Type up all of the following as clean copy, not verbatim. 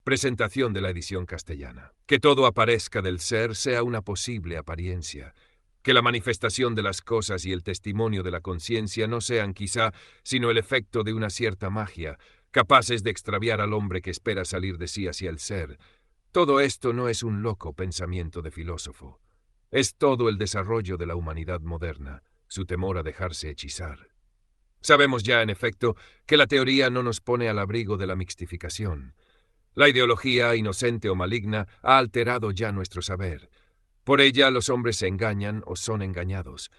Presentación de la edición castellana. Que todo aparezca del ser sea una posible apariencia. Que la manifestación de las cosas y el testimonio de la conciencia no sean quizá sino el efecto de una cierta magia, capaces de extraviar al hombre que espera salir de sí hacia el ser. Todo esto no es un loco pensamiento de filósofo. Es todo el desarrollo de la humanidad moderna, su temor a dejarse hechizar. Sabemos ya, en efecto, que la teoría no nos pone al abrigo de la mixtificación. La ideología, inocente o maligna, ha alterado ya nuestro saber. Por ella los hombres se engañan o son engañados.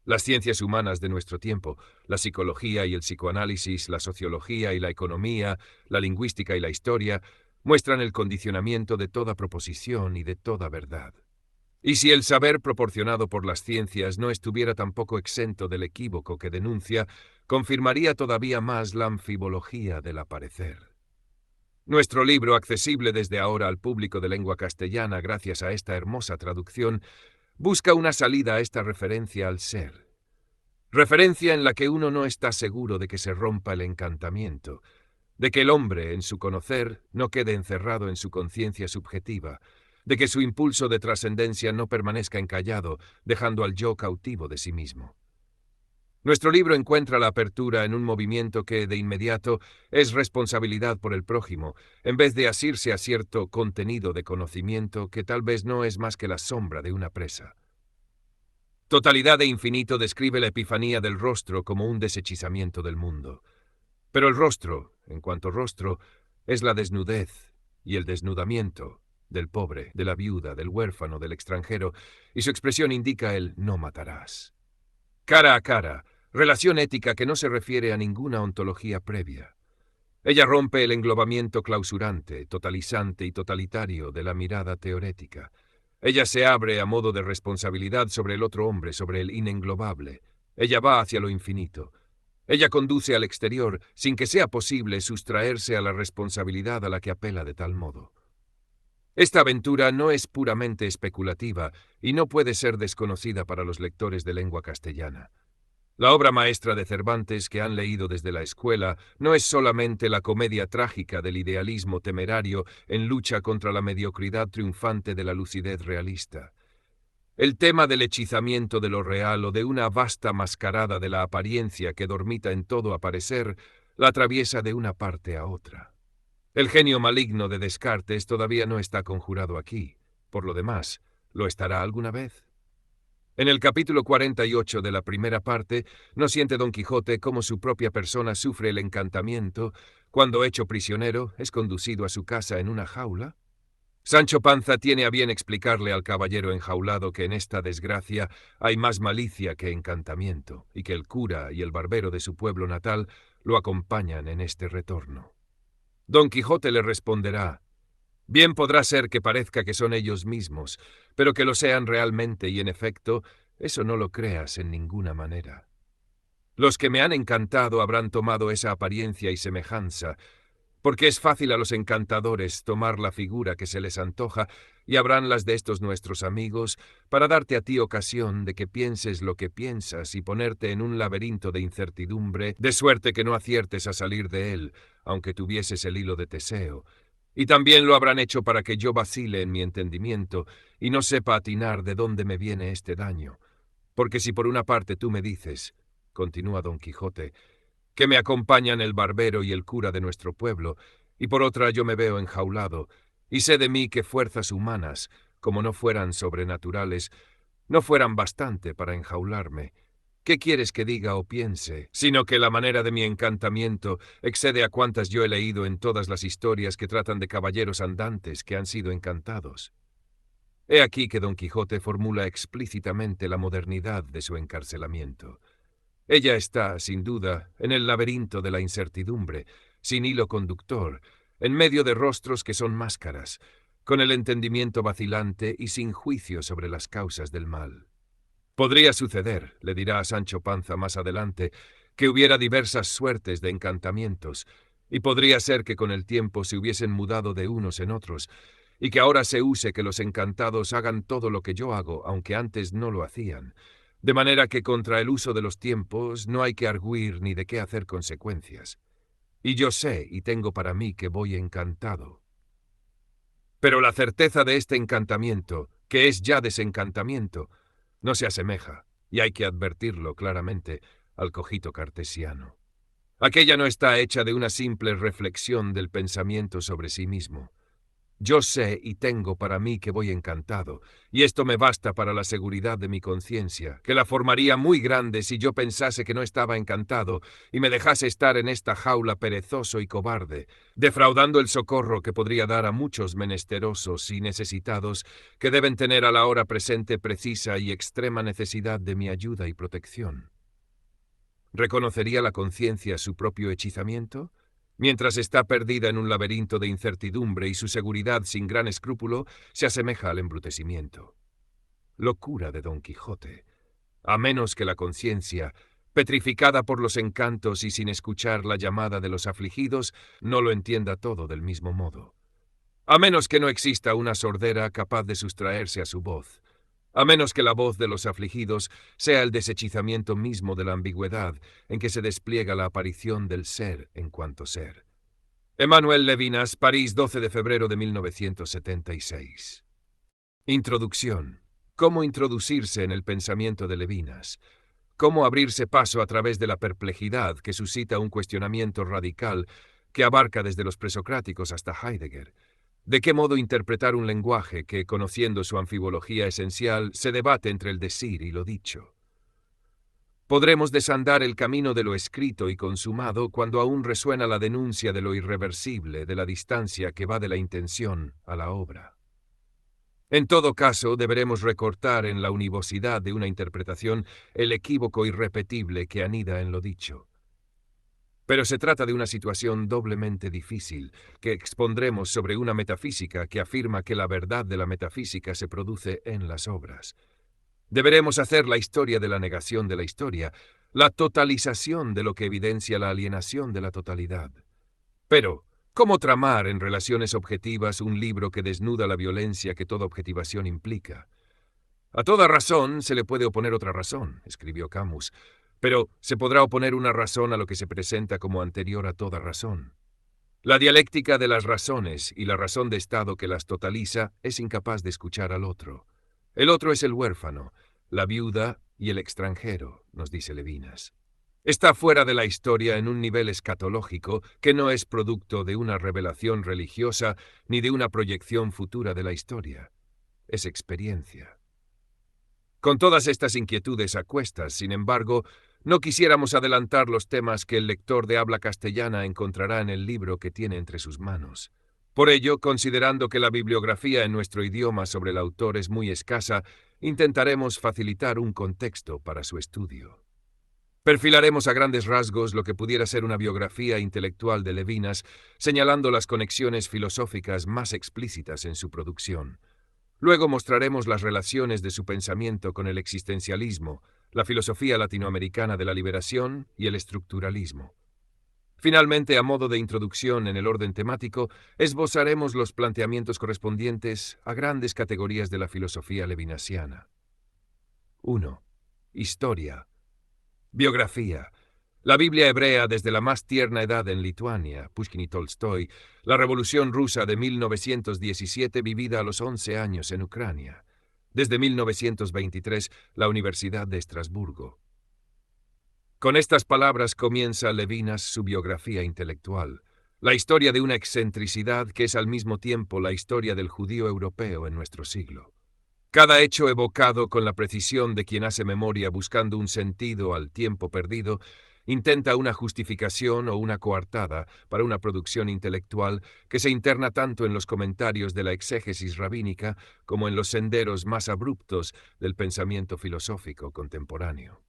Las ciencias humanas de nuestro tiempo, la psicología y el psicoanálisis, la sociología y la economía, la lingüística y la historia, muestran el condicionamiento de toda proposición y de toda verdad. Y si el saber proporcionado por las ciencias no estuviera tampoco exento del equívoco que denuncia, confirmaría todavía más la anfibología del aparecer. Nuestro libro, accesible desde ahora al público de lengua castellana gracias a esta hermosa traducción, busca una salida a esta referencia al ser. Referencia en la que uno no está seguro de que se rompa el encantamiento, de que el hombre, en su conocer, no quede encerrado en su conciencia subjetiva, de que su impulso de trascendencia no permanezca encallado, dejando al yo cautivo de sí mismo. Nuestro libro encuentra la apertura en un movimiento que, de inmediato, es responsabilidad por el prójimo, en vez de asirse a cierto contenido de conocimiento que tal vez no es más que la sombra de una presa. Totalidad e Infinito describe la epifanía del rostro como un deshechizamiento del mundo. Pero el rostro, en cuanto rostro, es la desnudez y el desnudamiento del pobre, de la viuda, del huérfano, del extranjero, y su expresión indica el no matarás. Cara a cara, relación ética que no se refiere a ninguna ontología previa. Ella rompe el englobamiento clausurante, totalizante y totalitario de la mirada teorética. Ella se abre a modo de responsabilidad sobre el otro hombre, sobre el inenglobable. Ella va hacia lo infinito. Ella conduce al exterior sin que sea posible sustraerse a la responsabilidad a la que apela de tal modo. Esta aventura no es puramente especulativa y no puede ser desconocida para los lectores de lengua castellana. La obra maestra de Cervantes que han leído desde la escuela no es solamente la comedia trágica del idealismo temerario en lucha contra la mediocridad triunfante de la lucidez realista. El tema del hechizamiento de lo real o de una vasta mascarada de la apariencia que dormita en todo aparecer, la atraviesa de una parte a otra. El genio maligno de Descartes todavía no está conjurado aquí. Por lo demás, ¿lo estará alguna vez? En el capítulo 48 de la primera parte, ¿no siente Don Quijote cómo su propia persona sufre el encantamiento cuando, hecho prisionero, es conducido a su casa en una jaula? Sancho Panza tiene a bien explicarle al caballero enjaulado que en esta desgracia hay más malicia que encantamiento, y que el cura y el barbero de su pueblo natal lo acompañan en este retorno. Don Quijote le responderá: bien podrá ser que parezca que son ellos mismos, pero que lo sean realmente y en efecto, eso no lo creas en ninguna manera. Los que me han encantado habrán tomado esa apariencia y semejanza, porque es fácil a los encantadores tomar la figura que se les antoja, y habrán las de estos nuestros amigos para darte a ti ocasión de que pienses lo que piensas y ponerte en un laberinto de incertidumbre, de suerte que no aciertes a salir de él, aunque tuvieses el hilo de Teseo. Y también lo habrán hecho para que yo vacile en mi entendimiento y no sepa atinar de dónde me viene este daño. Porque si por una parte tú me dices, continúa Don Quijote, que me acompañan el barbero y el cura de nuestro pueblo, y por otra yo me veo enjaulado, y sé de mí que fuerzas humanas, como no fueran sobrenaturales, no fueran bastante para enjaularme. ¿Qué quieres que diga o piense, sino que la manera de mi encantamiento excede a cuantas yo he leído en todas las historias que tratan de caballeros andantes que han sido encantados? He aquí que Don Quijote formula explícitamente la modernidad de su encarcelamiento. Ella está, sin duda, en el laberinto de la incertidumbre, sin hilo conductor, en medio de rostros que son máscaras, con el entendimiento vacilante y sin juicio sobre las causas del mal. Podría suceder, le dirá a Sancho Panza más adelante, que hubiera diversas suertes de encantamientos, y podría ser que con el tiempo se hubiesen mudado de unos en otros, y que ahora se use que los encantados hagan todo lo que yo hago, aunque antes no lo hacían, de manera que contra el uso de los tiempos no hay que arguir ni de qué hacer consecuencias. Y yo sé y tengo para mí que voy encantado. Pero la certeza de este encantamiento, que es ya desencantamiento, no se asemeja, y hay que advertirlo claramente, al cogito cartesiano. Aquella no está hecha de una simple reflexión del pensamiento sobre sí mismo. Yo sé y tengo para mí que voy encantado, y esto me basta para la seguridad de mi conciencia, que la formaría muy grande si yo pensase que no estaba encantado y me dejase estar en esta jaula perezoso y cobarde, defraudando el socorro que podría dar a muchos menesterosos y necesitados que deben tener a la hora presente precisa y extrema necesidad de mi ayuda y protección. ¿Reconocería la conciencia su propio hechizamiento? Mientras está perdida en un laberinto de incertidumbre y su seguridad sin gran escrúpulo se asemeja al embrutecimiento. Locura de Don Quijote. A menos que la conciencia, petrificada por los encantos y sin escuchar la llamada de los afligidos, no lo entienda todo del mismo modo. A menos que no exista una sordera capaz de sustraerse a su voz. A menos que la voz de los afligidos sea el deshechizamiento mismo de la ambigüedad en que se despliega la aparición del ser en cuanto ser. Emmanuel Levinas, París, 12 de febrero de 1976. Introducción. ¿Cómo introducirse en el pensamiento de Levinas? ¿Cómo abrirse paso a través de la perplejidad que suscita un cuestionamiento radical que abarca desde los presocráticos hasta Heidegger? ¿De qué modo interpretar un lenguaje que, conociendo su anfibología esencial, se debate entre el decir y lo dicho? Podremos desandar el camino de lo escrito y consumado cuando aún resuena la denuncia de lo irreversible, de la distancia que va de la intención a la obra. En todo caso, deberemos recortar en la univocidad de una interpretación el equívoco irrepetible que anida en lo dicho. Pero se trata de una situación doblemente difícil, que expondremos sobre una metafísica que afirma que la verdad de la metafísica se produce en las obras. Deberemos hacer la historia de la negación de la historia, la totalización de lo que evidencia la alienación de la totalidad. Pero, ¿cómo tramar en relaciones objetivas un libro que desnuda la violencia que toda objetivación implica? A toda razón se le puede oponer otra razón, escribió Camus, pero se podrá oponer una razón a lo que se presenta como anterior a toda razón. La dialéctica de las razones y la razón de estado que las totaliza es incapaz de escuchar al otro. El otro es el huérfano, la viuda y el extranjero, nos dice Levinas. Está fuera de la historia en un nivel escatológico que no es producto de una revelación religiosa ni de una proyección futura de la historia. Es experiencia. Con todas estas inquietudes a cuestas, sin embargo, no quisiéramos adelantar los temas que el lector de habla castellana encontrará en el libro que tiene entre sus manos. Por ello, considerando que la bibliografía en nuestro idioma sobre el autor es muy escasa, intentaremos facilitar un contexto para su estudio. Perfilaremos a grandes rasgos lo que pudiera ser una biografía intelectual de Levinas, señalando las conexiones filosóficas más explícitas en su producción. Luego mostraremos las relaciones de su pensamiento con el existencialismo, la filosofía latinoamericana de la liberación y el estructuralismo. Finalmente, a modo de introducción en el orden temático, esbozaremos los planteamientos correspondientes a grandes categorías de la filosofía levinasiana. 1. Historia. Biografía. La Biblia hebrea desde la más tierna edad en Lituania, Pushkin y Tolstoy, la Revolución Rusa de 1917 vivida a los 11 años en Ucrania, desde 1923 la Universidad de Estrasburgo. Con estas palabras comienza Levinas su biografía intelectual, la historia de una excentricidad que es al mismo tiempo la historia del judío europeo en nuestro siglo. Cada hecho evocado con la precisión de quien hace memoria buscando un sentido al tiempo perdido, intenta una justificación o una coartada para una producción intelectual que se interna tanto en los comentarios de la exégesis rabínica como en los senderos más abruptos del pensamiento filosófico contemporáneo.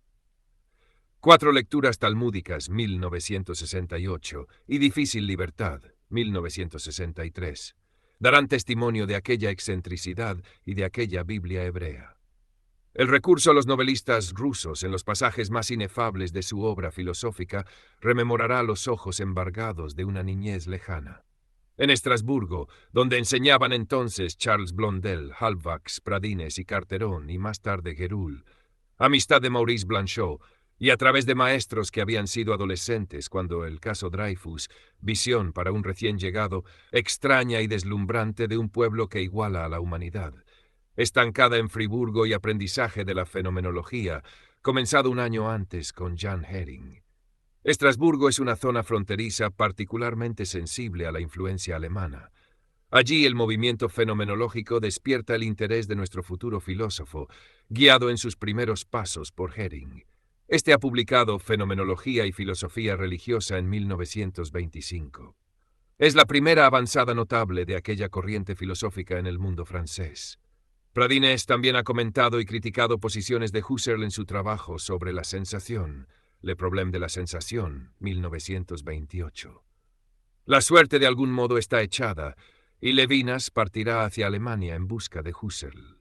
4 lecturas talmúdicas, 1968, y Difícil libertad, 1963. Darán testimonio de aquella excentricidad y de aquella Biblia hebrea. El recurso a los novelistas rusos en los pasajes más inefables de su obra filosófica rememorará los ojos embargados de una niñez lejana. En Estrasburgo, donde enseñaban entonces Charles Blondel, Halbwachs, Pradines y Carterón y más tarde Geroul, amistad de Maurice Blanchot, y a través de maestros que habían sido adolescentes cuando el caso Dreyfus, visión para un recién llegado, extraña y deslumbrante de un pueblo que iguala a la humanidad, estancada en Friburgo y aprendizaje de la fenomenología, comenzado un año antes con Jan Hering. Estrasburgo es una zona fronteriza particularmente sensible a la influencia alemana. Allí el movimiento fenomenológico despierta el interés de nuestro futuro filósofo, guiado en sus primeros pasos por Hering. Este ha publicado Fenomenología y Filosofía Religiosa en 1925. Es la primera avanzada notable de aquella corriente filosófica en el mundo francés. Pradines también ha comentado y criticado posiciones de Husserl en su trabajo sobre la sensación, Le Problème de la Sensación, 1928. La suerte de algún modo está echada, y Levinas partirá hacia Alemania en busca de Husserl.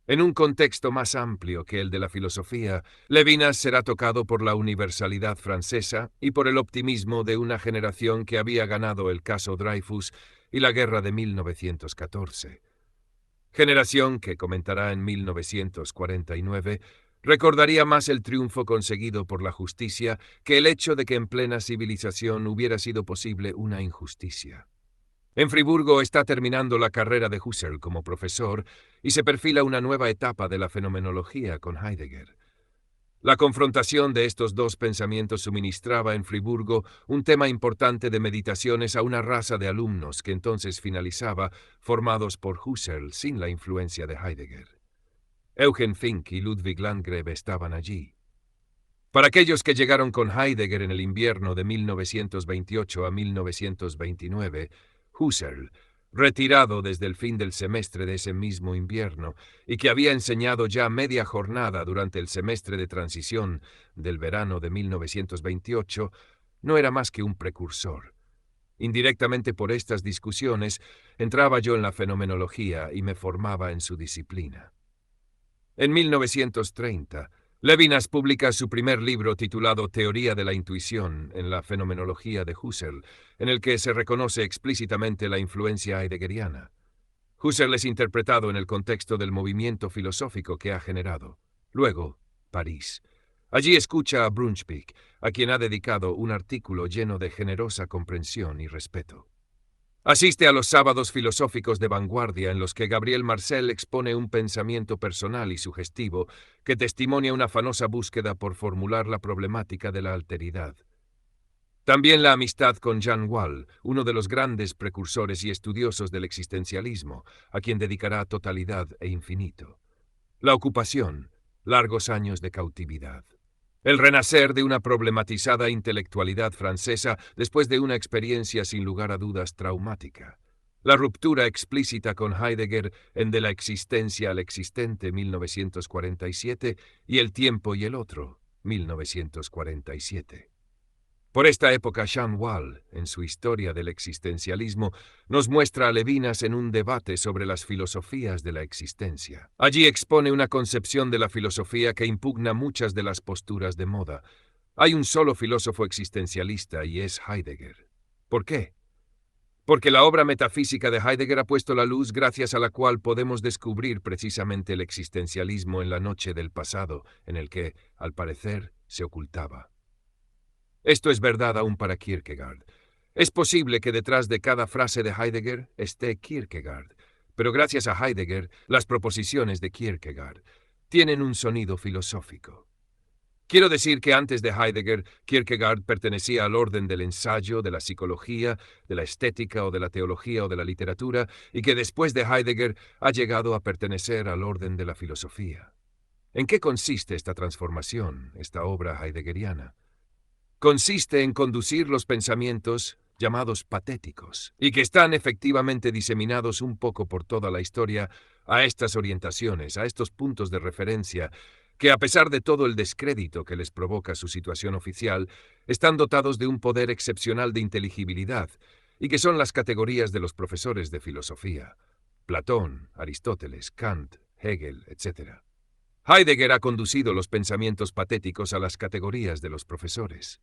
En un contexto más amplio que el de la filosofía, Levinas será tocado por la universalidad francesa y por el optimismo de una generación que había ganado el caso Dreyfus y la guerra de 1914. Generación que, comentará en 1949, recordaría más el triunfo conseguido por la justicia que el hecho de que en plena civilización hubiera sido posible una injusticia. En Friburgo está terminando la carrera de Husserl como profesor y se perfila una nueva etapa de la fenomenología con Heidegger. La confrontación de estos dos pensamientos suministraba en Friburgo un tema importante de meditaciones a una raza de alumnos que entonces finalizaba, formados por Husserl sin la influencia de Heidegger. Eugen Fink y Ludwig Landgrave estaban allí. Para aquellos que llegaron con Heidegger en el invierno de 1928 a 1929, Husserl, retirado desde el fin del semestre de ese mismo invierno y que había enseñado ya media jornada durante el semestre de transición del verano de 1928, no era más que un precursor. Indirectamente por estas discusiones, entraba yo en la fenomenología y me formaba en su disciplina. En 1930, Levinas publica su primer libro titulado Teoría de la Intuición en la Fenomenología de Husserl, en el que se reconoce explícitamente la influencia heideggeriana. Husserl es interpretado en el contexto del movimiento filosófico que ha generado. Luego, París. Allí escucha a Brunswick, a quien ha dedicado un artículo lleno de generosa comprensión y respeto. Asiste a los sábados filosóficos de vanguardia en los que Gabriel Marcel expone un pensamiento personal y sugestivo que testimonia una afanosa búsqueda por formular la problemática de la alteridad. También la amistad con Jean Wahl, uno de los grandes precursores y estudiosos del existencialismo, a quien dedicará totalidad e infinito. La ocupación, largos años de cautividad. El renacer de una problematizada intelectualidad francesa después de una experiencia sin lugar a dudas traumática. La ruptura explícita con Heidegger en De la existencia al existente 1947 y El tiempo y el otro 1947. Por esta época, Jean Wahl, en su Historia del existencialismo, nos muestra a Levinas en un debate sobre las filosofías de la existencia. Allí expone una concepción de la filosofía que impugna muchas de las posturas de moda. Hay un solo filósofo existencialista y es Heidegger. ¿Por qué? Porque la obra metafísica de Heidegger ha puesto la luz gracias a la cual podemos descubrir precisamente el existencialismo en la noche del pasado, en el que, al parecer, se ocultaba. Esto es verdad aún para Kierkegaard. Es posible que detrás de cada frase de Heidegger esté Kierkegaard, pero gracias a Heidegger, las proposiciones de Kierkegaard tienen un sonido filosófico. Quiero decir que antes de Heidegger, Kierkegaard pertenecía al orden del ensayo, de la psicología, de la estética o de la teología o de la literatura, y que después de Heidegger ha llegado a pertenecer al orden de la filosofía. ¿En qué consiste esta transformación, esta obra heideggeriana? Consiste en conducir los pensamientos llamados patéticos, y que están efectivamente diseminados un poco por toda la historia, a estas orientaciones, a estos puntos de referencia, que a pesar de todo el descrédito que les provoca su situación oficial, están dotados de un poder excepcional de inteligibilidad, y que son las categorías de los profesores de filosofía: Platón, Aristóteles, Kant, Hegel, etc. Heidegger ha conducido los pensamientos patéticos a las categorías de los profesores.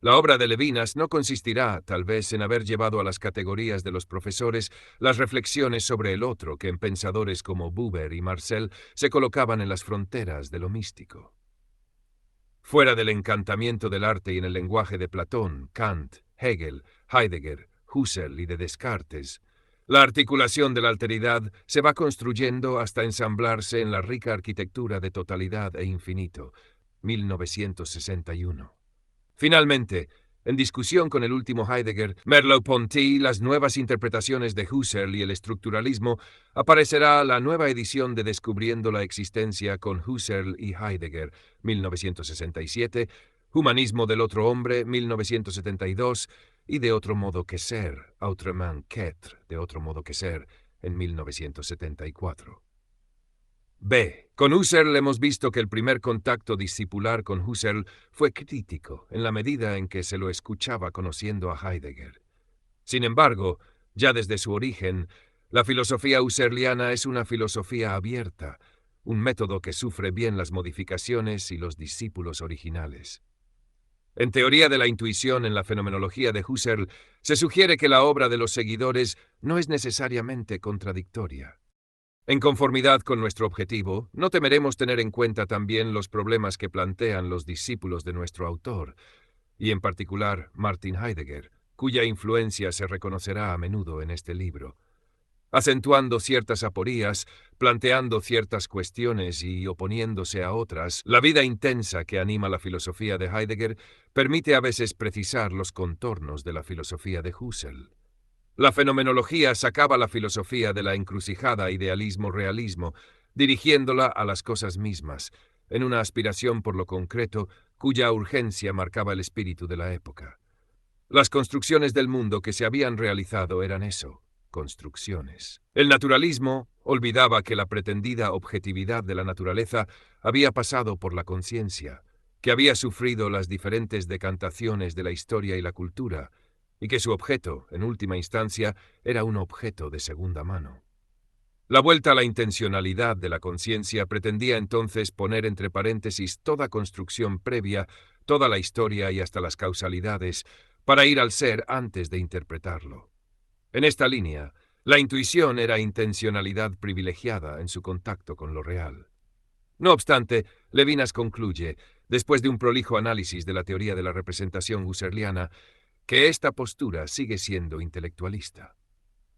La obra de Levinas no consistirá, tal vez, en haber llevado a las categorías de los profesores las reflexiones sobre el otro que en pensadores como Buber y Marcel se colocaban en las fronteras de lo místico. fuera del encantamiento del arte y en el lenguaje de Platón, Kant, Hegel, Heidegger, Husserl y de Descartes. La articulación de la alteridad se va construyendo hasta ensamblarse en la rica arquitectura de totalidad e infinito, 1961. Finalmente, en discusión con el último Heidegger, Merleau-Ponty, las nuevas interpretaciones de Husserl y el estructuralismo, aparecerá la nueva edición de Descubriendo la existencia con Husserl y Heidegger, 1967, Humanismo del otro hombre, 1972, y De otro modo que ser, Autrement qu'être, De otro modo que ser, en 1974. B. Con Husserl hemos visto que el primer contacto discipular con Husserl fue crítico, en la medida en que se lo escuchaba conociendo a Heidegger. Sin embargo, ya desde su origen, la filosofía husserliana es una filosofía abierta, un método que sufre bien las modificaciones y los discípulos originales. En Teoría de la Intuición en la Fenomenología de Husserl, se sugiere que la obra de los seguidores no es necesariamente contradictoria. En conformidad con nuestro objetivo, no temeremos tener en cuenta también los problemas que plantean los discípulos de nuestro autor, y en particular Martin Heidegger, cuya influencia se reconocerá a menudo en este libro. Acentuando ciertas aporías, planteando ciertas cuestiones y oponiéndose a otras, la vida intensa que anima la filosofía de Heidegger permite a veces precisar los contornos de la filosofía de Husserl. La fenomenología sacaba la filosofía de la encrucijada idealismo-realismo, dirigiéndola a las cosas mismas, en una aspiración por lo concreto cuya urgencia marcaba el espíritu de la época. Las construcciones del mundo que se habían realizado eran eso, construcciones. El naturalismo olvidaba que la pretendida objetividad de la naturaleza había pasado por la conciencia, que había sufrido las diferentes decantaciones de la historia y la cultura, y que su objeto, en última instancia, era un objeto de segunda mano. La vuelta a la intencionalidad de la conciencia pretendía entonces poner entre paréntesis toda construcción previa, toda la historia y hasta las causalidades, para ir al ser antes de interpretarlo. En esta línea, la intuición era intencionalidad privilegiada en su contacto con lo real. No obstante, Levinas concluye, después de un prolijo análisis de la teoría de la representación husserliana, que esta postura sigue siendo intelectualista.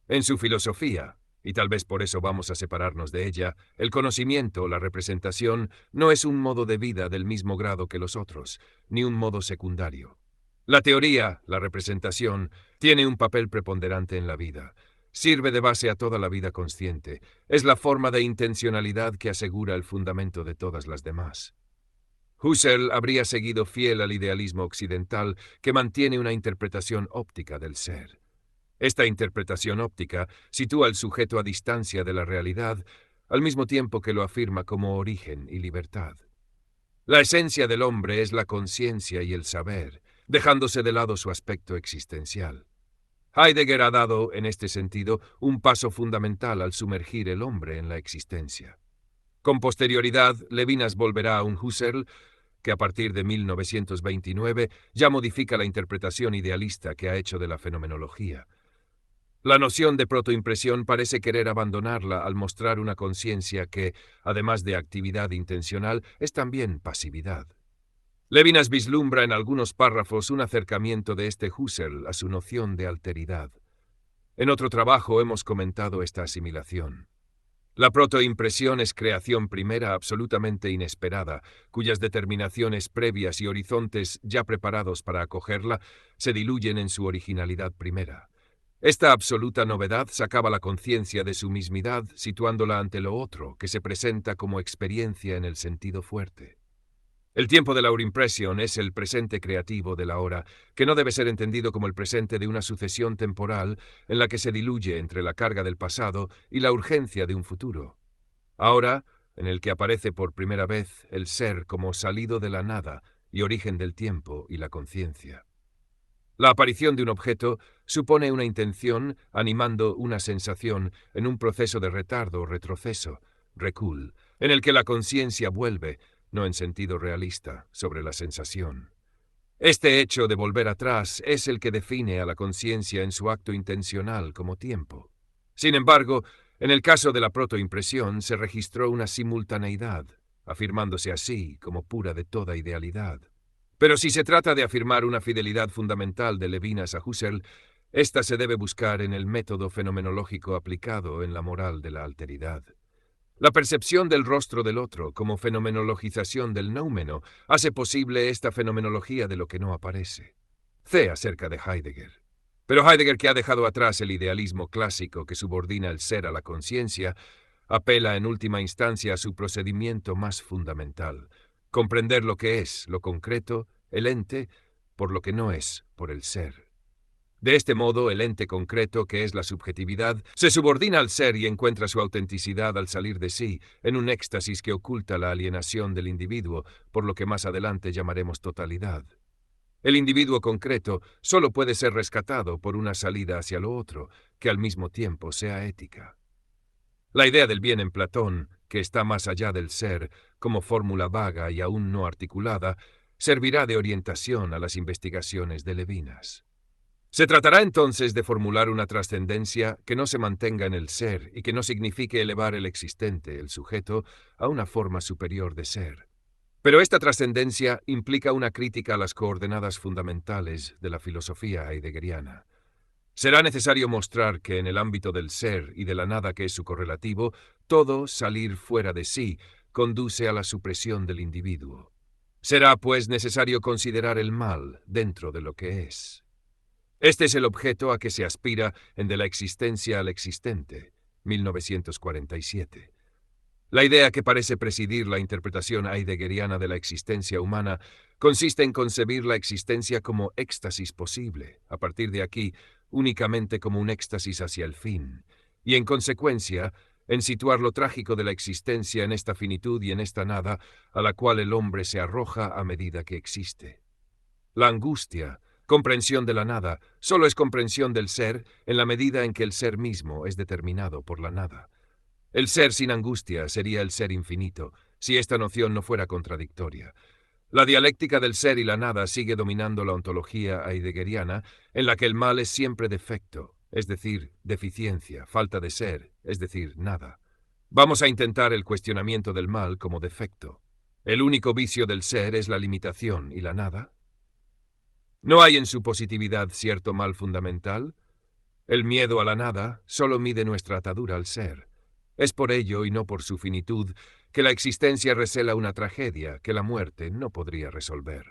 En su filosofía, y tal vez por eso vamos a separarnos de ella, el conocimiento, la representación, no es un modo de vida del mismo grado que los otros, ni un modo secundario. La teoría, la representación, tiene un papel preponderante en la vida. Sirve de base a toda la vida consciente. Es la forma de intencionalidad que asegura el fundamento de todas las demás. Husserl habría seguido fiel al idealismo occidental que mantiene una interpretación óptica del ser. Esta interpretación óptica sitúa al sujeto a distancia de la realidad, al mismo tiempo que lo afirma como origen y libertad. La esencia del hombre es la conciencia y el saber, dejándose de lado su aspecto existencial. Heidegger ha dado, en este sentido, un paso fundamental al sumergir el hombre en la existencia. Con posterioridad, Levinas volverá a un Husserl que a partir de 1929 ya modifica la interpretación idealista que ha hecho de la fenomenología. La noción de protoimpresión parece querer abandonarla al mostrar una conciencia que, además de actividad intencional, es también pasividad. Levinas vislumbra en algunos párrafos un acercamiento de este Husserl a su noción de alteridad. En otro trabajo hemos comentado esta asimilación. La protoimpresión es creación primera absolutamente inesperada, cuyas determinaciones previas y horizontes ya preparados para acogerla se diluyen en su originalidad primera. Esta absoluta novedad sacaba la conciencia de su mismidad, situándola ante lo otro, que se presenta como experiencia en el sentido fuerte. El tiempo de la Eurimpresión es el presente creativo de la hora, que no debe ser entendido como el presente de una sucesión temporal en la que se diluye entre la carga del pasado y la urgencia de un futuro. Ahora, en el que aparece por primera vez el ser como salido de la nada y origen del tiempo y la conciencia. La aparición de un objeto supone una intención animando una sensación en un proceso de retardo o retroceso, recul, en el que la conciencia vuelve, no en sentido realista, sobre la sensación. Este hecho de volver atrás es el que define a la conciencia en su acto intencional como tiempo. Sin embargo, en el caso de la protoimpresión se registró una simultaneidad, afirmándose así como pura de toda idealidad. Pero si se trata de afirmar una fidelidad fundamental de Levinas a Husserl, esta se debe buscar en el método fenomenológico aplicado en la moral de la alteridad. La percepción del rostro del otro como fenomenologización del noumeno hace posible esta fenomenología de lo que no aparece. C acerca de Heidegger. Pero Heidegger, que ha dejado atrás el idealismo clásico que subordina el ser a la conciencia, apela en última instancia a su procedimiento más fundamental: comprender lo que es, lo concreto, el ente, por lo que no es, por el ser. De este modo, el ente concreto, que es la subjetividad, se subordina al ser y encuentra su autenticidad al salir de sí, en un éxtasis que oculta la alienación del individuo, por lo que más adelante llamaremos totalidad. El individuo concreto solo puede ser rescatado por una salida hacia lo otro, que al mismo tiempo sea ética. La idea del bien en Platón, que está más allá del ser, como fórmula vaga y aún no articulada, servirá de orientación a las investigaciones de Levinas. Se tratará entonces de formular una trascendencia que no se mantenga en el ser y que no signifique elevar el existente, el sujeto, a una forma superior de ser. Pero esta trascendencia implica una crítica a las coordenadas fundamentales de la filosofía heideggeriana. Será necesario mostrar que en el ámbito del ser y de la nada que es su correlativo, todo salir fuera de sí conduce a la supresión del individuo. Será, pues, necesario considerar el mal dentro de lo que es. Este es el objeto a que se aspira en De la existencia al existente, 1947. La idea que parece presidir la interpretación heideggeriana de la existencia humana consiste en concebir la existencia como éxtasis posible, a partir de aquí, únicamente como un éxtasis hacia el fin, y en consecuencia, en situar lo trágico de la existencia en esta finitud y en esta nada a la cual el hombre se arroja a medida que existe. La angustia, comprensión de la nada, solo es comprensión del ser en la medida en que el ser mismo es determinado por la nada. El ser sin angustia sería el ser infinito, si esta noción no fuera contradictoria. La dialéctica del ser y la nada sigue dominando la ontología heideggeriana, en la que el mal es siempre defecto, es decir, deficiencia, falta de ser, es decir, nada. Vamos a intentar el cuestionamiento del mal como defecto. ¿El único vicio del ser es la limitación y la nada? ¿No hay en su positividad cierto mal fundamental? El miedo a la nada solo mide nuestra atadura al ser. Es por ello, y no por su finitud, que la existencia recela una tragedia que la muerte no podría resolver.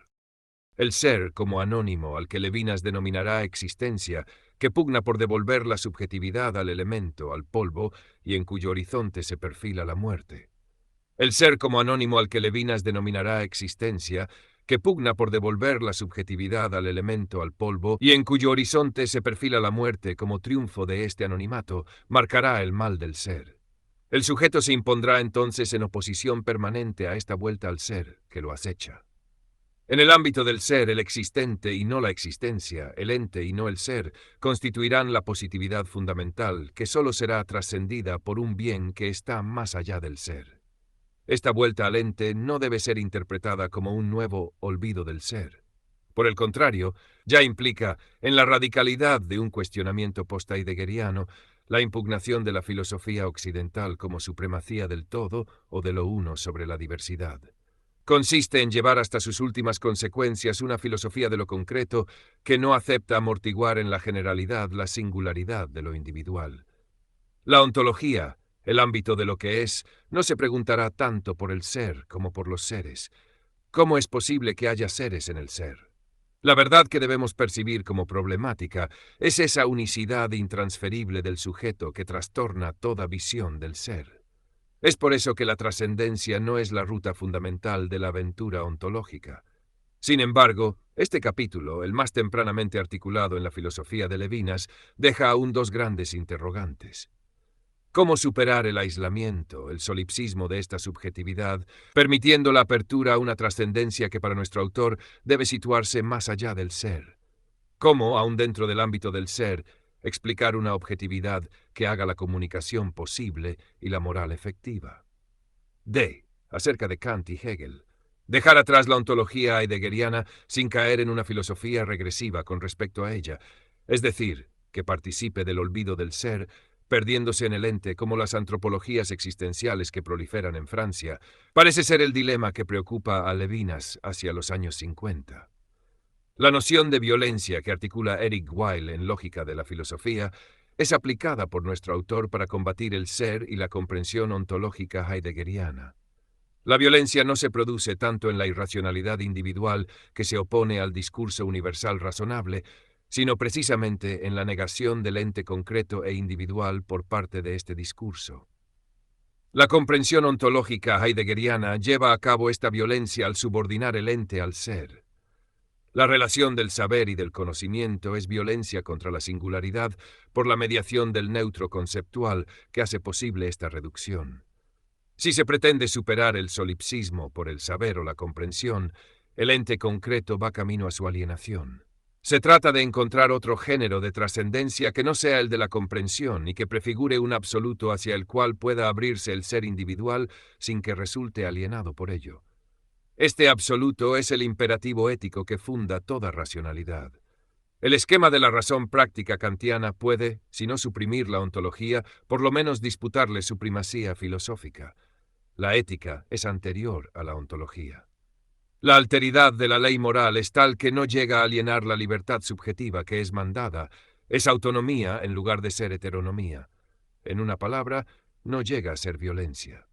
El ser, como anónimo al que Levinas denominará existencia, que pugna por devolver la subjetividad al elemento, al polvo, y en cuyo horizonte se perfila la muerte. El ser como anónimo al que Levinas denominará existencia, que pugna por devolver la subjetividad al elemento, al polvo, y en cuyo horizonte se perfila la muerte como triunfo de este anonimato, marcará el mal del ser. El sujeto se impondrá entonces en oposición permanente a esta vuelta al ser que lo acecha. En el ámbito del ser, el existente y no la existencia, el ente y no el ser, constituirán la positividad fundamental, que sólo será trascendida por un bien que está más allá del ser. Esta vuelta al ente no debe ser interpretada como un nuevo olvido del ser. Por el contrario, ya implica, en la radicalidad de un cuestionamiento post-heideggeriano, la impugnación de la filosofía occidental como supremacía del todo o de lo uno sobre la diversidad. Consiste en llevar hasta sus últimas consecuencias una filosofía de lo concreto que no acepta amortiguar en la generalidad la singularidad de lo individual. La ontología, el ámbito de lo que es, no se preguntará tanto por el ser como por los seres. ¿Cómo es posible que haya seres en el ser? La verdad que debemos percibir como problemática es esa unicidad intransferible del sujeto que trastorna toda visión del ser. Es por eso que la trascendencia no es la ruta fundamental de la aventura ontológica. Sin embargo, este capítulo, el más tempranamente articulado en la filosofía de Levinas, deja aún dos grandes interrogantes. ¿Cómo superar el aislamiento, el solipsismo de esta subjetividad, permitiendo la apertura a una trascendencia que para nuestro autor debe situarse más allá del ser? ¿Cómo, aún dentro del ámbito del ser, explicar una objetividad que haga la comunicación posible y la moral efectiva? D. Acerca de Kant y Hegel. Dejar atrás la ontología heideggeriana sin caer en una filosofía regresiva con respecto a ella, es decir, que participe del olvido del ser, perdiéndose en el ente como las antropologías existenciales que proliferan en Francia, parece ser el dilema que preocupa a Levinas hacia los años 50. La noción de violencia que articula Eric Weil en Lógica de la Filosofía es aplicada por nuestro autor para combatir el ser y la comprensión ontológica heideggeriana. La violencia no se produce tanto en la irracionalidad individual que se opone al discurso universal razonable, sino precisamente en la negación del ente concreto e individual por parte de este discurso. La comprensión ontológica heideggeriana lleva a cabo esta violencia al subordinar el ente al ser. La relación del saber y del conocimiento es violencia contra la singularidad por la mediación del neutro conceptual que hace posible esta reducción. Si se pretende superar el solipsismo por el saber o la comprensión, el ente concreto va camino a su alienación. Se trata de encontrar otro género de trascendencia que no sea el de la comprensión y que prefigure un absoluto hacia el cual pueda abrirse el ser individual sin que resulte alienado por ello. Este absoluto es el imperativo ético que funda toda racionalidad. El esquema de la razón práctica kantiana puede, si no suprimir la ontología, por lo menos disputarle su primacía filosófica. La ética es anterior a la ontología. La alteridad de la ley moral es tal que no llega a alienar la libertad subjetiva que es mandada, es autonomía en lugar de ser heteronomía. En una palabra, no llega a ser violencia.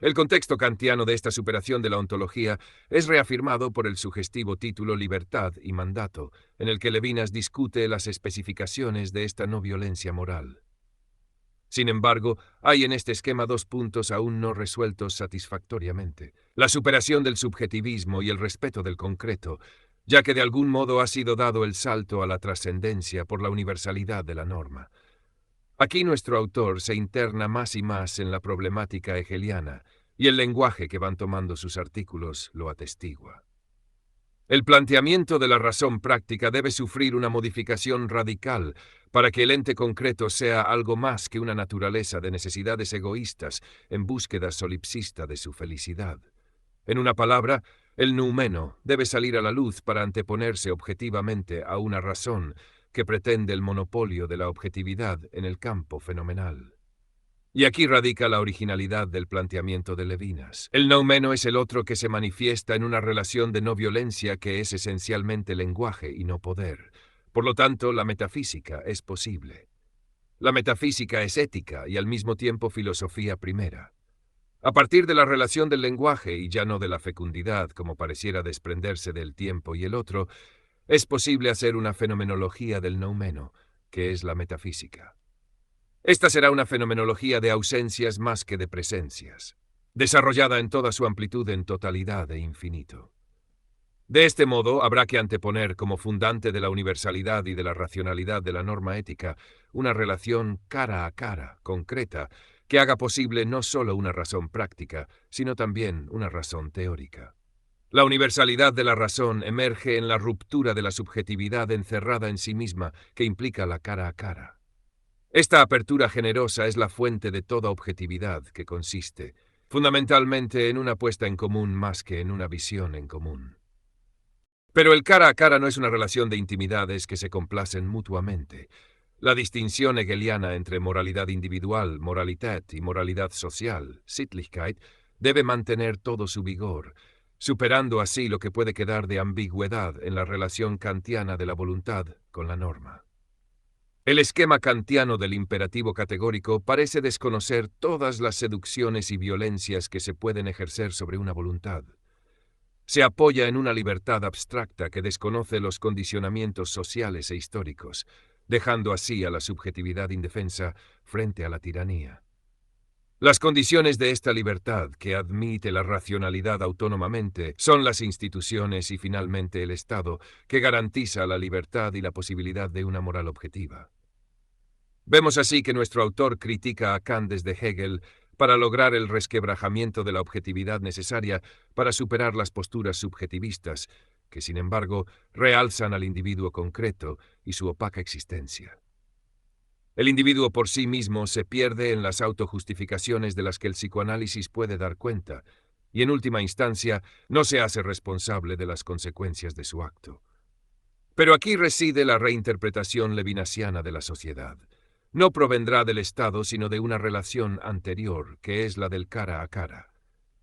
El contexto kantiano de esta superación de la ontología es reafirmado por el sugestivo título Libertad y Mandato, en el que Levinas discute las especificaciones de esta no violencia moral. Sin embargo, hay en este esquema dos puntos aún no resueltos satisfactoriamente: la superación del subjetivismo y el respeto del concreto, ya que de algún modo ha sido dado el salto a la trascendencia por la universalidad de la norma. Aquí nuestro autor se interna más y más en la problemática hegeliana, y el lenguaje que van tomando sus artículos lo atestigua. El planteamiento de la razón práctica debe sufrir una modificación radical para que el ente concreto sea algo más que una naturaleza de necesidades egoístas en búsqueda solipsista de su felicidad. En una palabra, el noumeno debe salir a la luz para anteponerse objetivamente a una razón que pretende el monopolio de la objetividad en el campo fenomenal. Y aquí radica la originalidad del planteamiento de Levinas. El noumeno es el otro que se manifiesta en una relación de no violencia que es esencialmente lenguaje y no poder. Por lo tanto, la metafísica es posible. La metafísica es ética y al mismo tiempo filosofía primera. A partir de la relación del lenguaje y ya no de la fecundidad, como pareciera desprenderse del tiempo y el otro, es posible hacer una fenomenología del noumeno, que es la metafísica. Esta será una fenomenología de ausencias más que de presencias, desarrollada en toda su amplitud en totalidad e infinito. De este modo, habrá que anteponer como fundante de la universalidad y de la racionalidad de la norma ética una relación cara a cara, concreta, que haga posible no solo una razón práctica, sino también una razón teórica. La universalidad de la razón emerge en la ruptura de la subjetividad encerrada en sí misma que implica la cara a cara. Esta apertura generosa es la fuente de toda objetividad que consiste, fundamentalmente, en una puesta en común más que en una visión en común. Pero el cara a cara no es una relación de intimidades que se complacen mutuamente. La distinción hegeliana entre moralidad individual, Moralität, y moralidad social, Sittlichkeit, debe mantener todo su vigor, superando así lo que puede quedar de ambigüedad en la relación kantiana de la voluntad con la norma. El esquema kantiano del imperativo categórico parece desconocer todas las seducciones y violencias que se pueden ejercer sobre una voluntad. Se apoya en una libertad abstracta que desconoce los condicionamientos sociales e históricos, dejando así a la subjetividad indefensa frente a la tiranía. Las condiciones de esta libertad, que admite la racionalidad autónomamente, son las instituciones y finalmente el Estado, que garantiza la libertad y la posibilidad de una moral objetiva. Vemos así que nuestro autor critica a Kant desde Hegel para lograr el resquebrajamiento de la objetividad necesaria para superar las posturas subjetivistas, que sin embargo realzan al individuo concreto y su opaca existencia. El individuo por sí mismo se pierde en las autojustificaciones de las que el psicoanálisis puede dar cuenta, y en última instancia no se hace responsable de las consecuencias de su acto. Pero aquí reside la reinterpretación levinasiana de la sociedad. no provendrá del Estado sino de una relación anterior, que es la del cara a cara.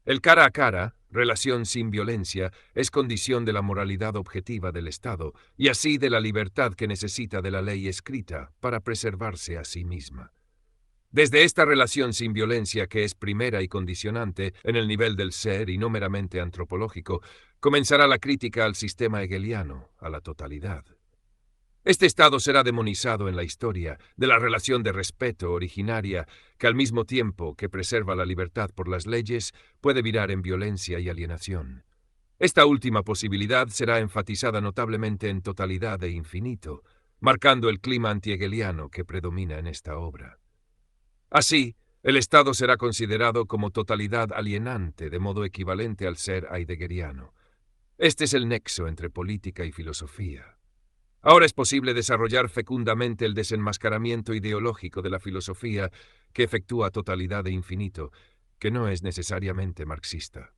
El cara a cara, relación sin violencia, es condición de la moralidad objetiva del Estado y así de la libertad que necesita de la ley escrita para preservarse a sí misma. Desde esta relación sin violencia, que es primera y condicionante en el nivel del ser y no meramente antropológico, comenzará la crítica al sistema hegeliano, a la totalidad. Este estado será demonizado en la historia de la relación de respeto originaria que al mismo tiempo que preserva la libertad por las leyes puede virar en violencia y alienación. Esta última posibilidad será enfatizada notablemente en Totalidad e Infinito, marcando el clima antihegeliano que predomina en esta obra. Así, el Estado será considerado como totalidad alienante de modo equivalente al ser heideggeriano. Este es el nexo entre política y filosofía. Ahora es posible desarrollar fecundamente el desenmascaramiento ideológico de la filosofía que efectúa Totalidad e Infinito, que no es necesariamente marxista.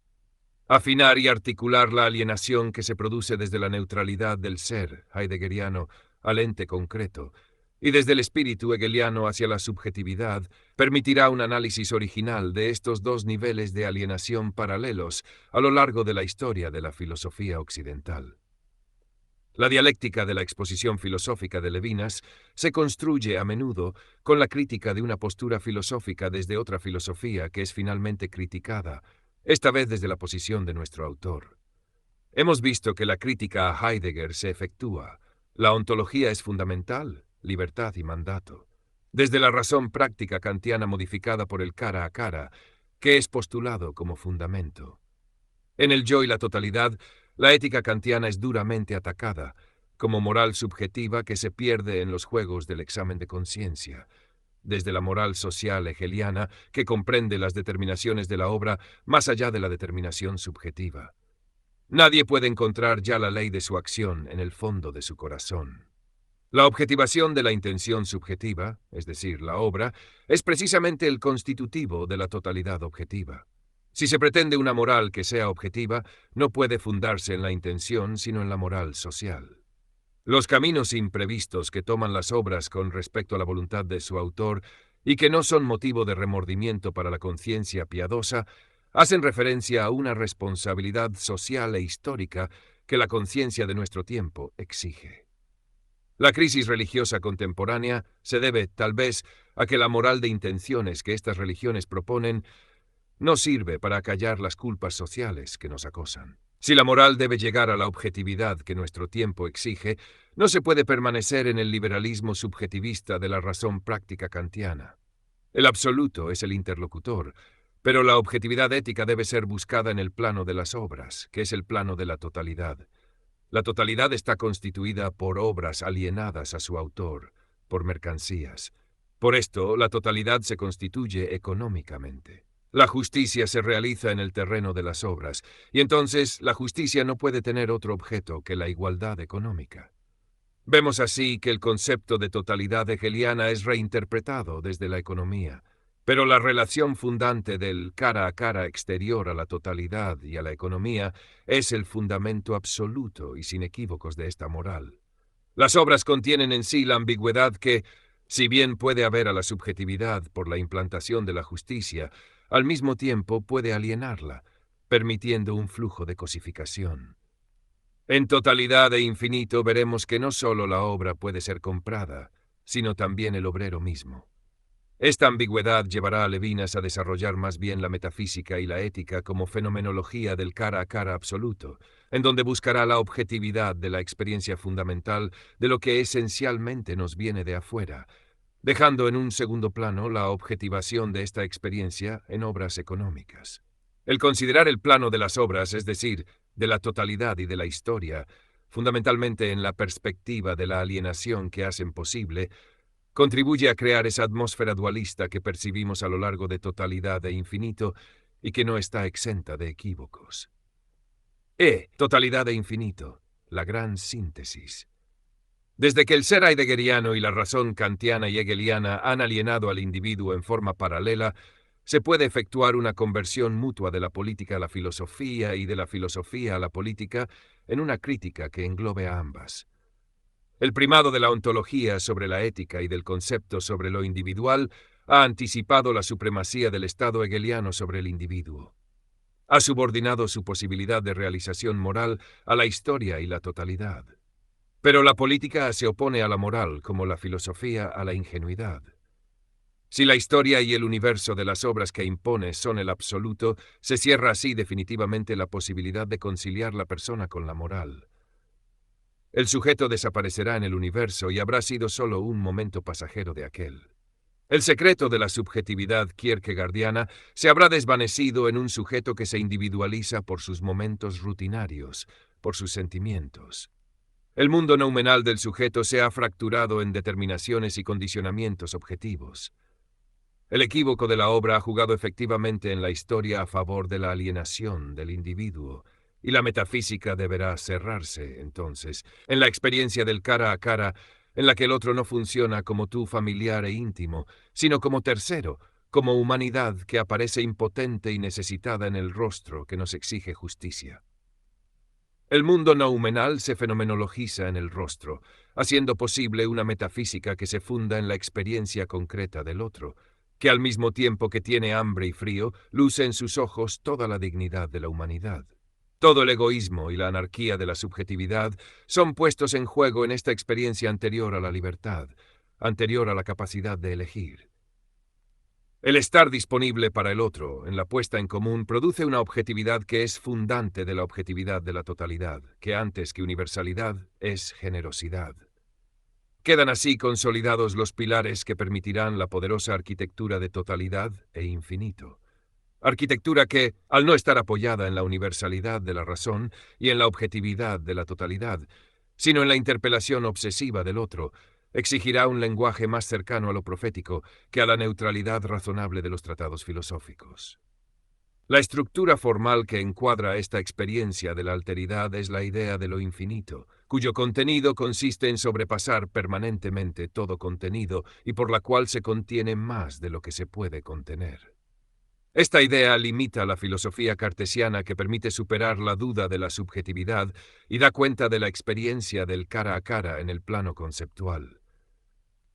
Afinar y articular la alienación que se produce desde la neutralidad del ser heideggeriano al ente concreto, y desde el espíritu hegeliano hacia la subjetividad, permitirá un análisis original de estos dos niveles de alienación paralelos a lo largo de la historia de la filosofía occidental. La dialéctica de la exposición filosófica de Levinas se construye a menudo con la crítica de una postura filosófica desde otra filosofía que es finalmente criticada, esta vez desde la posición de nuestro autor. Hemos visto que la crítica a Heidegger se efectúa. La ontología es fundamental, libertad y mandato. Desde la razón práctica kantiana modificada por el cara a cara, que es postulado como fundamento. En el yo y la totalidad, la ética kantiana es duramente atacada, como moral subjetiva que se pierde en los juegos del examen de conciencia. Desde la moral social hegeliana, que comprende las determinaciones de la obra más allá de la determinación subjetiva. Nadie puede encontrar ya la ley de su acción en el fondo de su corazón. La objetivación de la intención subjetiva, es decir, la obra, es precisamente el constitutivo de la totalidad objetiva. Si se pretende una moral que sea objetiva, no puede fundarse en la intención, sino en la moral social. Los caminos imprevistos que toman las obras con respecto a la voluntad de su autor y que no son motivo de remordimiento para la conciencia piadosa, hacen referencia a una responsabilidad social e histórica que la conciencia de nuestro tiempo exige. La crisis religiosa contemporánea se debe, tal vez, a que la moral de intenciones que estas religiones proponen no sirve para acallar las culpas sociales que nos acosan. Si la moral debe llegar a la objetividad que nuestro tiempo exige, no se puede permanecer en el liberalismo subjetivista de la razón práctica kantiana. El absoluto es el interlocutor, pero la objetividad ética debe ser buscada en el plano de las obras, que es el plano de la totalidad. La totalidad está constituida por obras alienadas a su autor, por mercancías. Por esto, la totalidad se constituye económicamente. La justicia se realiza en el terreno de las obras, y entonces la justicia no puede tener otro objeto que la igualdad económica. Vemos así que el concepto de totalidad hegeliana es reinterpretado desde la economía, pero la relación fundante del cara a cara exterior a la totalidad y a la economía es el fundamento absoluto y sin equívocos de esta moral. Las obras contienen en sí la ambigüedad que, si bien puede haber a la subjetividad por la implantación de la justicia, al mismo tiempo puede alienarla, permitiendo un flujo de cosificación. En Totalidad e Infinito veremos que no solo la obra puede ser comprada, sino también el obrero mismo. Esta ambigüedad llevará a Levinas a desarrollar más bien la metafísica y la ética como fenomenología del cara a cara absoluto, en donde buscará la objetividad de la experiencia fundamental de lo que esencialmente nos viene de afuera, dejando en un segundo plano la objetivación de esta experiencia en obras económicas. El considerar el plano de las obras, es decir, de la totalidad y de la historia, fundamentalmente en la perspectiva de la alienación que hacen posible, contribuye a crear esa atmósfera dualista que percibimos a lo largo de Totalidad e Infinito y que no está exenta de equívocos. Totalidad e Infinito, la gran síntesis. Desde que el ser heideggeriano y la razón kantiana y hegeliana han alienado al individuo en forma paralela, se puede efectuar una conversión mutua de la política a la filosofía y de la filosofía a la política en una crítica que englobe a ambas. El primado de la ontología sobre la ética y del concepto sobre lo individual ha anticipado la supremacía del Estado hegeliano sobre el individuo. Ha subordinado su posibilidad de realización moral a la historia y la totalidad. Pero la política se opone a la moral como la filosofía a la ingenuidad. Si la historia y el universo de las obras que impone son el absoluto, se cierra así definitivamente la posibilidad de conciliar la persona con la moral. El sujeto desaparecerá en el universo y habrá sido solo un momento pasajero de aquel. El secreto de la subjetividad kierkegaardiana se habrá desvanecido en un sujeto que se individualiza por sus momentos rutinarios, por sus sentimientos. El mundo noumenal del sujeto se ha fracturado en determinaciones y condicionamientos objetivos. El equívoco de la obra ha jugado efectivamente en la historia a favor de la alienación del individuo, y la metafísica deberá cerrarse, entonces, en la experiencia del cara a cara, en la que el otro no funciona como tú familiar e íntimo, sino como tercero, como humanidad que aparece impotente y necesitada en el rostro que nos exige justicia. El mundo noumenal se fenomenologiza en el rostro, haciendo posible una metafísica que se funda en la experiencia concreta del otro, que al mismo tiempo que tiene hambre y frío, luce en sus ojos toda la dignidad de la humanidad. Todo el egoísmo y la anarquía de la subjetividad son puestos en juego en esta experiencia anterior a la libertad, anterior a la capacidad de elegir. El estar disponible para el otro, en la puesta en común, produce una objetividad que es fundante de la objetividad de la totalidad, que antes que universalidad es generosidad. Quedan así consolidados los pilares que permitirán la poderosa arquitectura de totalidad e infinito. Arquitectura que, al no estar apoyada en la universalidad de la razón y en la objetividad de la totalidad, sino en la interpelación obsesiva del otro, exigirá un lenguaje más cercano a lo profético que a la neutralidad razonable de los tratados filosóficos. La estructura formal que encuadra esta experiencia de la alteridad es la idea de lo infinito, cuyo contenido consiste en sobrepasar permanentemente todo contenido y por la cual se contiene más de lo que se puede contener. Esta idea limita la filosofía cartesiana que permite superar la duda de la subjetividad y da cuenta de la experiencia del cara a cara en el plano conceptual.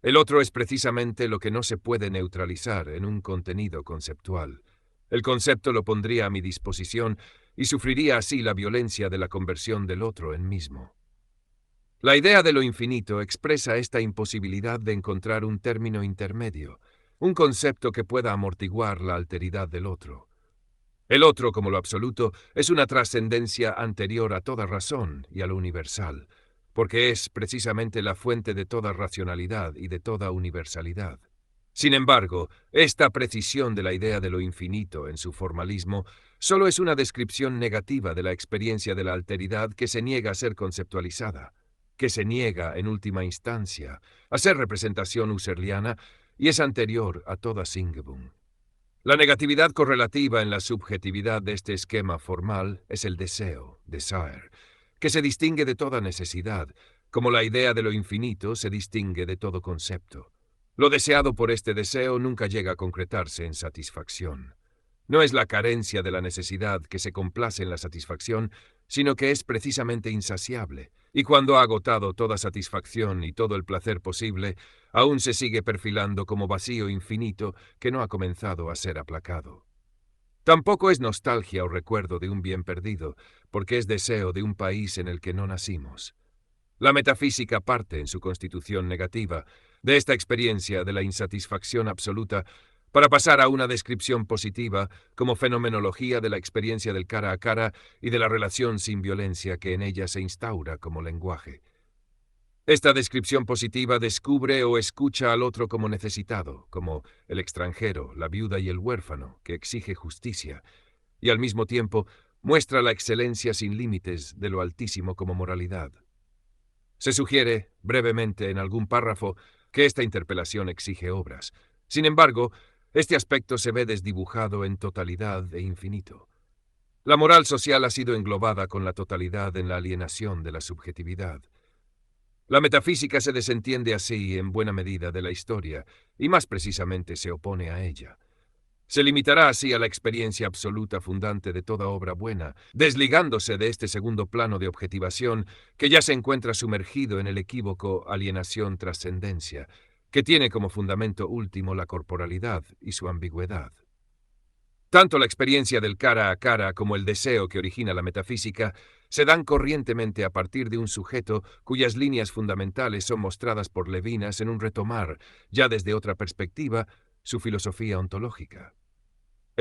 El otro es precisamente lo que no se puede neutralizar en un contenido conceptual. El concepto lo pondría a mi disposición y sufriría así la violencia de la conversión del otro en mismo. La idea de lo infinito expresa esta imposibilidad de encontrar un término intermedio, un concepto que pueda amortiguar la alteridad del otro. El otro, como lo absoluto, es una trascendencia anterior a toda razón y a lo universal, porque es precisamente la fuente de toda racionalidad y de toda universalidad. Sin embargo, esta precisión de la idea de lo infinito en su formalismo solo es una descripción negativa de la experiencia de la alteridad que se niega a ser conceptualizada, que se niega, en última instancia, a ser representación husserliana y es anterior a toda Singebung. La negatividad correlativa en la subjetividad de este esquema formal es el deseo, desire, que se distingue de toda necesidad, como la idea de lo infinito se distingue de todo concepto. Lo deseado por este deseo nunca llega a concretarse en satisfacción. No es la carencia de la necesidad que se complace en la satisfacción, sino que es precisamente insaciable, y cuando ha agotado toda satisfacción y todo el placer posible, aún se sigue perfilando como vacío infinito que no ha comenzado a ser aplacado. Tampoco es nostalgia o recuerdo de un bien perdido, porque es deseo de un país en el que no nacimos. La metafísica parte, en su constitución negativa, de esta experiencia de la insatisfacción absoluta para pasar a una descripción positiva como fenomenología de la experiencia del cara a cara y de la relación sin violencia que en ella se instaura como lenguaje. Esta descripción positiva descubre o escucha al otro como necesitado, como el extranjero, la viuda y el huérfano, que exige justicia, y al mismo tiempo muestra la excelencia sin límites de lo altísimo como moralidad. Se sugiere, brevemente en algún párrafo, que esta interpelación exige obras. Sin embargo, este aspecto se ve desdibujado en totalidad e infinito. La moral social ha sido englobada con la totalidad en la alienación de la subjetividad. La metafísica se desentiende así en buena medida de la historia, y más precisamente se opone a ella. Se limitará así a la experiencia absoluta fundante de toda obra buena, desligándose de este segundo plano de objetivación que ya se encuentra sumergido en el equívoco alienación-trascendencia, que tiene como fundamento último la corporalidad y su ambigüedad. Tanto la experiencia del cara a cara como el deseo que origina la metafísica se dan corrientemente a partir de un sujeto cuyas líneas fundamentales son mostradas por Levinas en un retomar, ya desde otra perspectiva, su filosofía ontológica.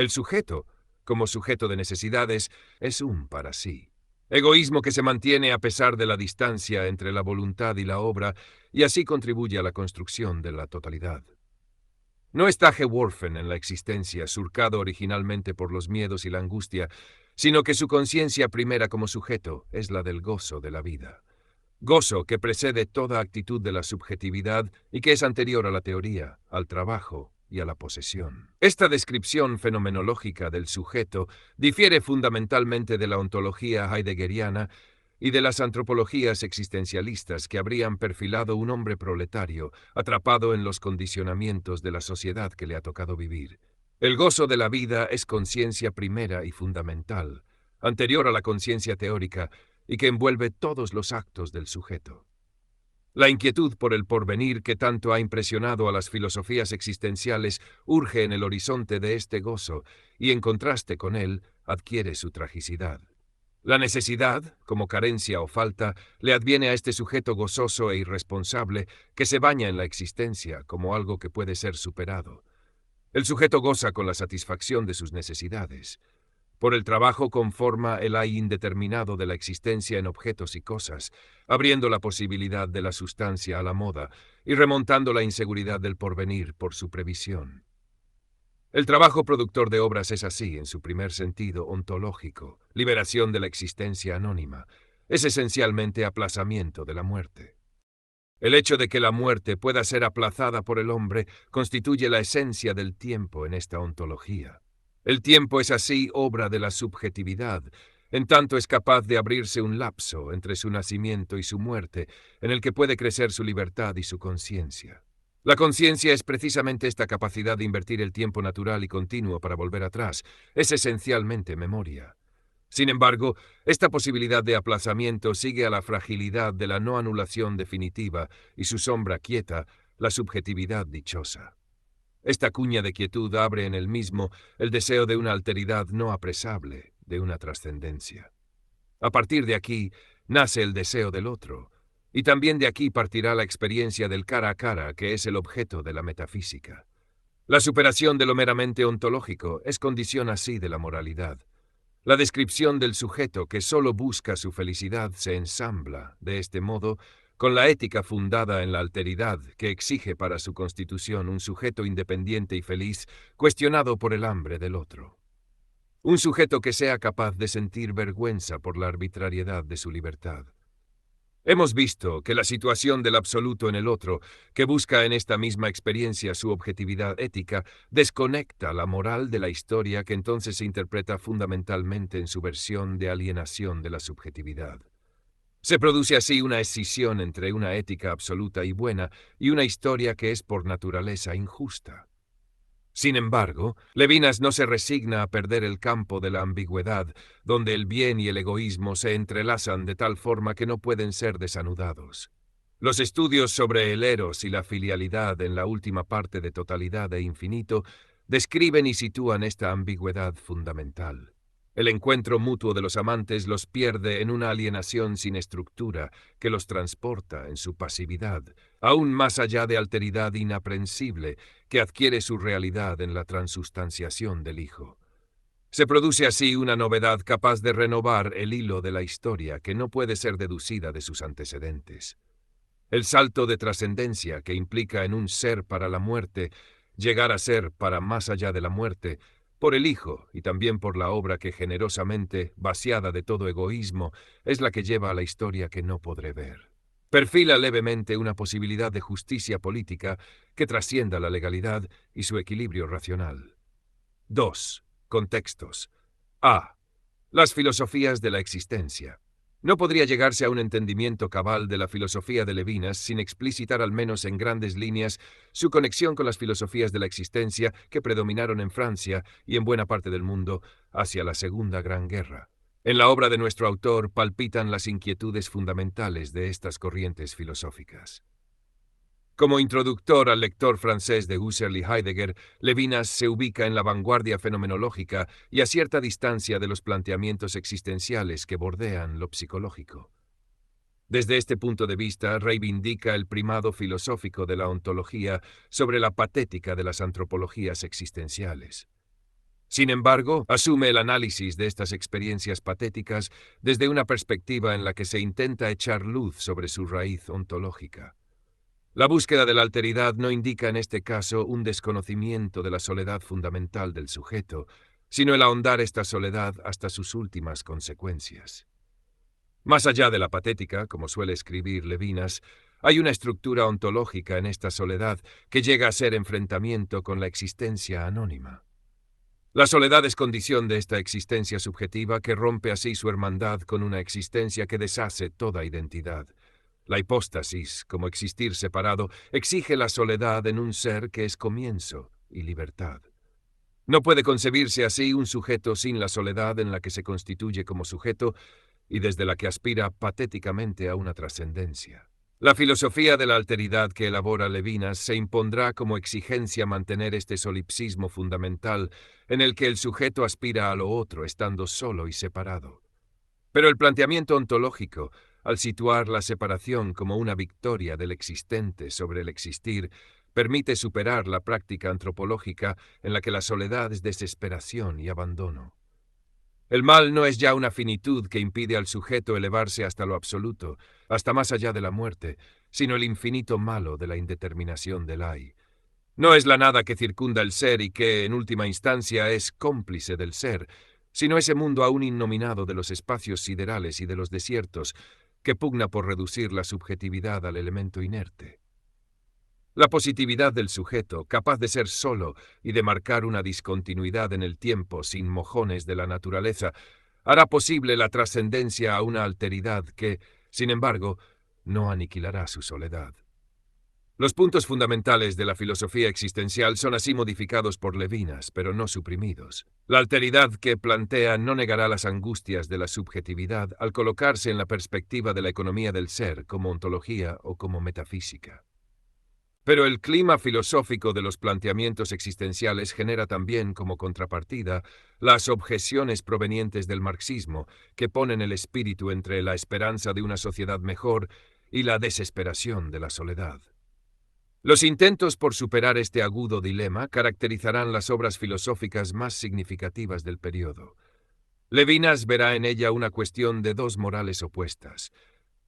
El sujeto, como sujeto de necesidades, es un para sí. Egoísmo que se mantiene a pesar de la distancia entre la voluntad y la obra, y así contribuye a la construcción de la totalidad. No está Geworfen en la existencia, surcado originalmente por los miedos y la angustia, sino que su conciencia primera como sujeto es la del gozo de la vida. Gozo que precede toda actitud de la subjetividad y que es anterior a la teoría, al trabajo y a la posesión. Esta descripción fenomenológica del sujeto difiere fundamentalmente de la ontología heideggeriana y de las antropologías existencialistas que habrían perfilado un hombre proletario, atrapado en los condicionamientos de la sociedad que le ha tocado vivir. El gozo de la vida es conciencia primera y fundamental, anterior a la conciencia teórica, y que envuelve todos los actos del sujeto. La inquietud por el porvenir que tanto ha impresionado a las filosofías existenciales urge en el horizonte de este gozo, y en contraste con él, adquiere su tragicidad. La necesidad, como carencia o falta, le adviene a este sujeto gozoso e irresponsable que se baña en la existencia como algo que puede ser superado. El sujeto goza con la satisfacción de sus necesidades. Por el trabajo conforma el hay indeterminado de la existencia en objetos y cosas, abriendo la posibilidad de la sustancia a la moda y remontando la inseguridad del porvenir por su previsión. El trabajo productor de obras es así, en su primer sentido ontológico, liberación de la existencia anónima, es esencialmente aplazamiento de la muerte. El hecho de que la muerte pueda ser aplazada por el hombre constituye la esencia del tiempo en esta ontología. El tiempo es así obra de la subjetividad, en tanto es capaz de abrirse un lapso entre su nacimiento y su muerte, en el que puede crecer su libertad y su conciencia. La conciencia es precisamente esta capacidad de invertir el tiempo natural y continuo para volver atrás, es esencialmente memoria. Sin embargo, esta posibilidad de aplazamiento sigue a la fragilidad de la no anulación definitiva y su sombra quieta, la subjetividad dichosa. Esta cuña de quietud abre en el mismo el deseo de una alteridad no apresable, de una trascendencia. A partir de aquí nace el deseo del otro, y también de aquí partirá la experiencia del cara a cara que es el objeto de la metafísica. La superación de lo meramente ontológico es condición así de la moralidad. La descripción del sujeto que solo busca su felicidad se ensambla, de este modo, con la ética fundada en la alteridad que exige para su constitución un sujeto independiente y feliz, cuestionado por el hambre del otro. Un sujeto que sea capaz de sentir vergüenza por la arbitrariedad de su libertad. Hemos visto que la situación del absoluto en el otro, que busca en esta misma experiencia su objetividad ética, desconecta la moral de la historia que entonces se interpreta fundamentalmente en su versión de alienación de la subjetividad. Se produce así una escisión entre una ética absoluta y buena y una historia que es por naturaleza injusta. Sin embargo, Levinas no se resigna a perder el campo de la ambigüedad, donde el bien y el egoísmo se entrelazan de tal forma que no pueden ser desanudados. Los estudios sobre el eros y la filialidad en la última parte de Totalidad e Infinito describen y sitúan esta ambigüedad fundamental. El encuentro mutuo de los amantes los pierde en una alienación sin estructura que los transporta en su pasividad, aún más allá de alteridad inaprensible que adquiere su realidad en la transustanciación del Hijo. Se produce así una novedad capaz de renovar el hilo de la historia que no puede ser deducida de sus antecedentes. El salto de trascendencia que implica en un ser para la muerte, llegar a ser para más allá de la muerte, por el Hijo y también por la obra que generosamente, vaciada de todo egoísmo, es la que lleva a la historia que no podré ver. Perfila levemente una posibilidad de justicia política que trascienda la legalidad y su equilibrio racional. 2. Contextos. A. Las filosofías de la existencia. No podría llegarse a un entendimiento cabal de la filosofía de Levinas sin explicitar al menos en grandes líneas su conexión con las filosofías de la existencia que predominaron en Francia y en buena parte del mundo hacia la Segunda Gran Guerra. En la obra de nuestro autor palpitan las inquietudes fundamentales de estas corrientes filosóficas. Como introductor al lector francés de Husserl y Heidegger, Levinas se ubica en la vanguardia fenomenológica y a cierta distancia de los planteamientos existenciales que bordean lo psicológico. Desde este punto de vista, reivindica el primado filosófico de la ontología sobre la patética de las antropologías existenciales. Sin embargo, asume el análisis de estas experiencias patéticas desde una perspectiva en la que se intenta echar luz sobre su raíz ontológica. La búsqueda de la alteridad no indica en este caso un desconocimiento de la soledad fundamental del sujeto, sino el ahondar esta soledad hasta sus últimas consecuencias. Más allá de la patética, como suele escribir Levinas, hay una estructura ontológica en esta soledad que llega a ser enfrentamiento con la existencia anónima. La soledad es condición de esta existencia subjetiva que rompe así su hermandad con una existencia que deshace toda identidad. La hipóstasis, como existir separado, exige la soledad en un ser que es comienzo y libertad. No puede concebirse así un sujeto sin la soledad en la que se constituye como sujeto y desde la que aspira patéticamente a una trascendencia. La filosofía de la alteridad que elabora Levinas se impondrá como exigencia mantener este solipsismo fundamental en el que el sujeto aspira a lo otro estando solo y separado. Pero el planteamiento ontológico, al situar la separación como una victoria del existente sobre el existir, permite superar la práctica antropológica en la que la soledad es desesperación y abandono. El mal no es ya una finitud que impide al sujeto elevarse hasta lo absoluto, hasta más allá de la muerte, sino el infinito malo de la indeterminación del hay. No es la nada que circunda el ser y que, en última instancia, es cómplice del ser, sino ese mundo aún innominado de los espacios siderales y de los desiertos, que pugna por reducir la subjetividad al elemento inerte. La positividad del sujeto, capaz de ser solo y de marcar una discontinuidad en el tiempo sin mojones de la naturaleza, hará posible la trascendencia a una alteridad que, sin embargo, no aniquilará su soledad. Los puntos fundamentales de la filosofía existencial son así modificados por Levinas, pero no suprimidos. La alteridad que plantea no negará las angustias de la subjetividad al colocarse en la perspectiva de la economía del ser como ontología o como metafísica. Pero el clima filosófico de los planteamientos existenciales genera también, como contrapartida, las objeciones provenientes del marxismo, que ponen el espíritu entre la esperanza de una sociedad mejor y la desesperación de la soledad. Los intentos por superar este agudo dilema caracterizarán las obras filosóficas más significativas del periodo. Levinas verá en ella una cuestión de dos morales opuestas.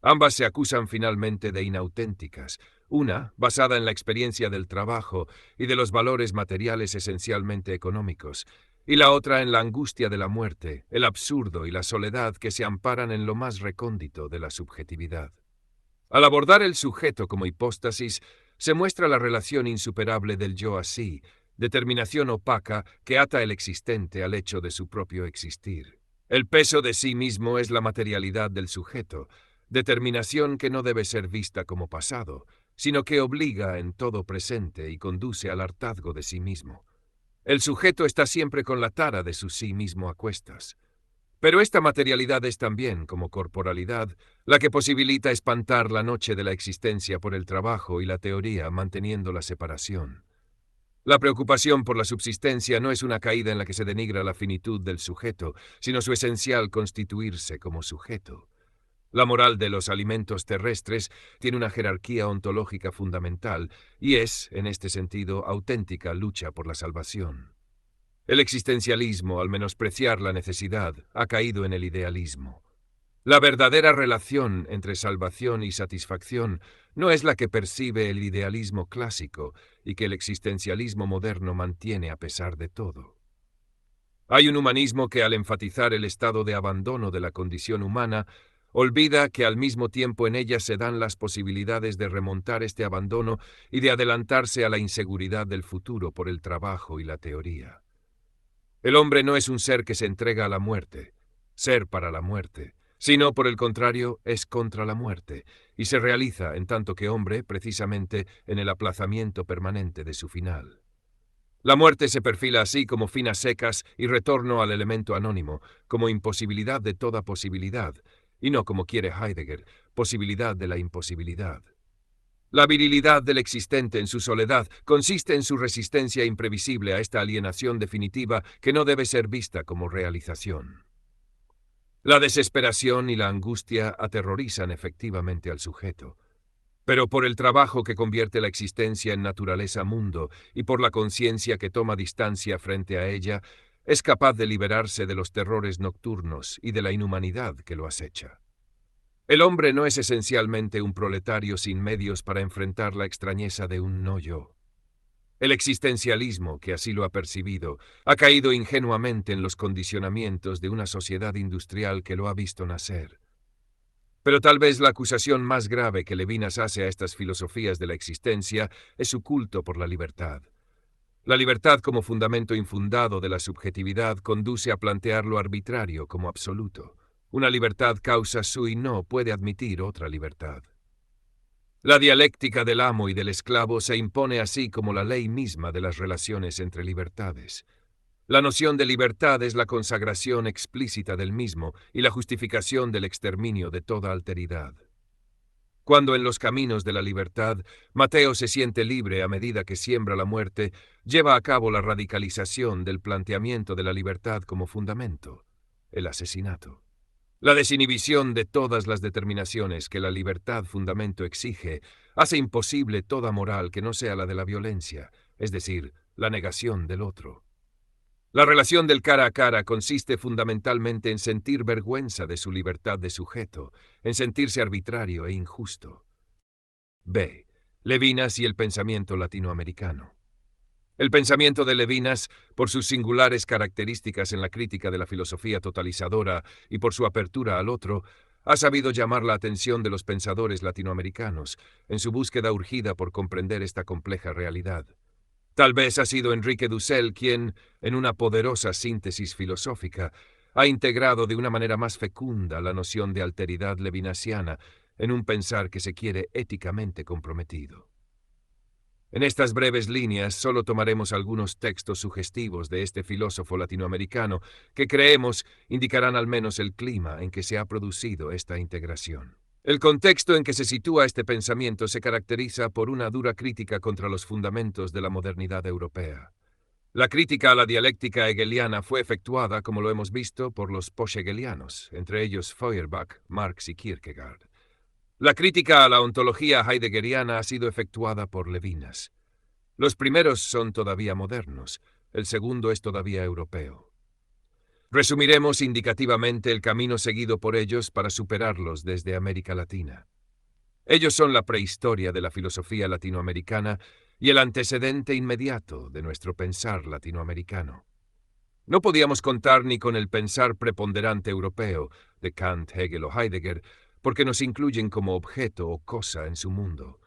Ambas se acusan finalmente de inauténticas, una basada en la experiencia del trabajo y de los valores materiales esencialmente económicos, y la otra en la angustia de la muerte, el absurdo y la soledad que se amparan en lo más recóndito de la subjetividad. Al abordar el sujeto como hipóstasis, se muestra la relación insuperable del yo así, determinación opaca que ata el existente al hecho de su propio existir. El peso de sí mismo es la materialidad del sujeto, determinación que no debe ser vista como pasado, sino que obliga en todo presente y conduce al hartazgo de sí mismo. El sujeto está siempre con la tara de su sí mismo a cuestas. Pero esta materialidad es también, como corporalidad, la que posibilita espantar la noche de la existencia por el trabajo y la teoría manteniendo la separación. La preocupación por la subsistencia no es una caída en la que se denigra la finitud del sujeto, sino su esencial constituirse como sujeto. La moral de los alimentos terrestres tiene una jerarquía ontológica fundamental y es, en este sentido, auténtica lucha por la salvación. El existencialismo, al menospreciar la necesidad, ha caído en el idealismo. La verdadera relación entre salvación y satisfacción no es la que percibe el idealismo clásico y que el existencialismo moderno mantiene a pesar de todo. Hay un humanismo que, al enfatizar el estado de abandono de la condición humana, olvida que al mismo tiempo en ella se dan las posibilidades de remontar este abandono y de adelantarse a la inseguridad del futuro por el trabajo y la teoría. El hombre no es un ser que se entrega a la muerte, ser para la muerte, sino por el contrario es contra la muerte, y se realiza en tanto que hombre precisamente en el aplazamiento permanente de su final. La muerte se perfila así como finas secas y retorno al elemento anónimo, como imposibilidad de toda posibilidad, y no como quiere Heidegger, posibilidad de la imposibilidad. La virilidad del existente en su soledad consiste en su resistencia imprevisible a esta alienación definitiva que no debe ser vista como realización. La desesperación y la angustia aterrorizan efectivamente al sujeto, pero por el trabajo que convierte la existencia en naturaleza-mundo y por la conciencia que toma distancia frente a ella, es capaz de liberarse de los terrores nocturnos y de la inhumanidad que lo acecha. El hombre no es esencialmente un proletario sin medios para enfrentar la extrañeza de un no-yo. El existencialismo, que así lo ha percibido, ha caído ingenuamente en los condicionamientos de una sociedad industrial que lo ha visto nacer. Pero tal vez la acusación más grave que Levinas hace a estas filosofías de la existencia es su culto por la libertad. La libertad como fundamento infundado de la subjetividad conduce a plantear lo arbitrario como absoluto. Una libertad causa sui no puede admitir otra libertad. La dialéctica del amo y del esclavo se impone así como la ley misma de las relaciones entre libertades. La noción de libertad es la consagración explícita del mismo y la justificación del exterminio de toda alteridad. Cuando en los caminos de la libertad, Mateo se siente libre a medida que siembra la muerte, lleva a cabo la radicalización del planteamiento de la libertad como fundamento, el asesinato. La desinhibición de todas las determinaciones que la libertad fundamento exige hace imposible toda moral que no sea la de la violencia, es decir, la negación del otro. La relación del cara a cara consiste fundamentalmente en sentir vergüenza de su libertad de sujeto, en sentirse arbitrario e injusto. B. Levinas y el pensamiento latinoamericano. El pensamiento de Levinas, por sus singulares características en la crítica de la filosofía totalizadora y por su apertura al otro, ha sabido llamar la atención de los pensadores latinoamericanos en su búsqueda urgida por comprender esta compleja realidad. Tal vez ha sido Enrique Dussel quien, en una poderosa síntesis filosófica, ha integrado de una manera más fecunda la noción de alteridad levinasiana en un pensar que se quiere éticamente comprometido. En estas breves líneas solo tomaremos algunos textos sugestivos de este filósofo latinoamericano que creemos indicarán al menos el clima en que se ha producido esta integración. El contexto en que se sitúa este pensamiento se caracteriza por una dura crítica contra los fundamentos de la modernidad europea. La crítica a la dialéctica hegeliana fue efectuada, como lo hemos visto, por los post-hegelianos, entre ellos Feuerbach, Marx y Kierkegaard. La crítica a la ontología heideggeriana ha sido efectuada por Levinas. Los primeros son todavía modernos, el segundo es todavía europeo. Resumiremos indicativamente el camino seguido por ellos para superarlos desde América Latina. Ellos son la prehistoria de la filosofía latinoamericana y el antecedente inmediato de nuestro pensar latinoamericano. No podíamos contar ni con el pensar preponderante europeo de Kant, Hegel o Heidegger, porque nos incluyen como objeto o cosa en su mundo.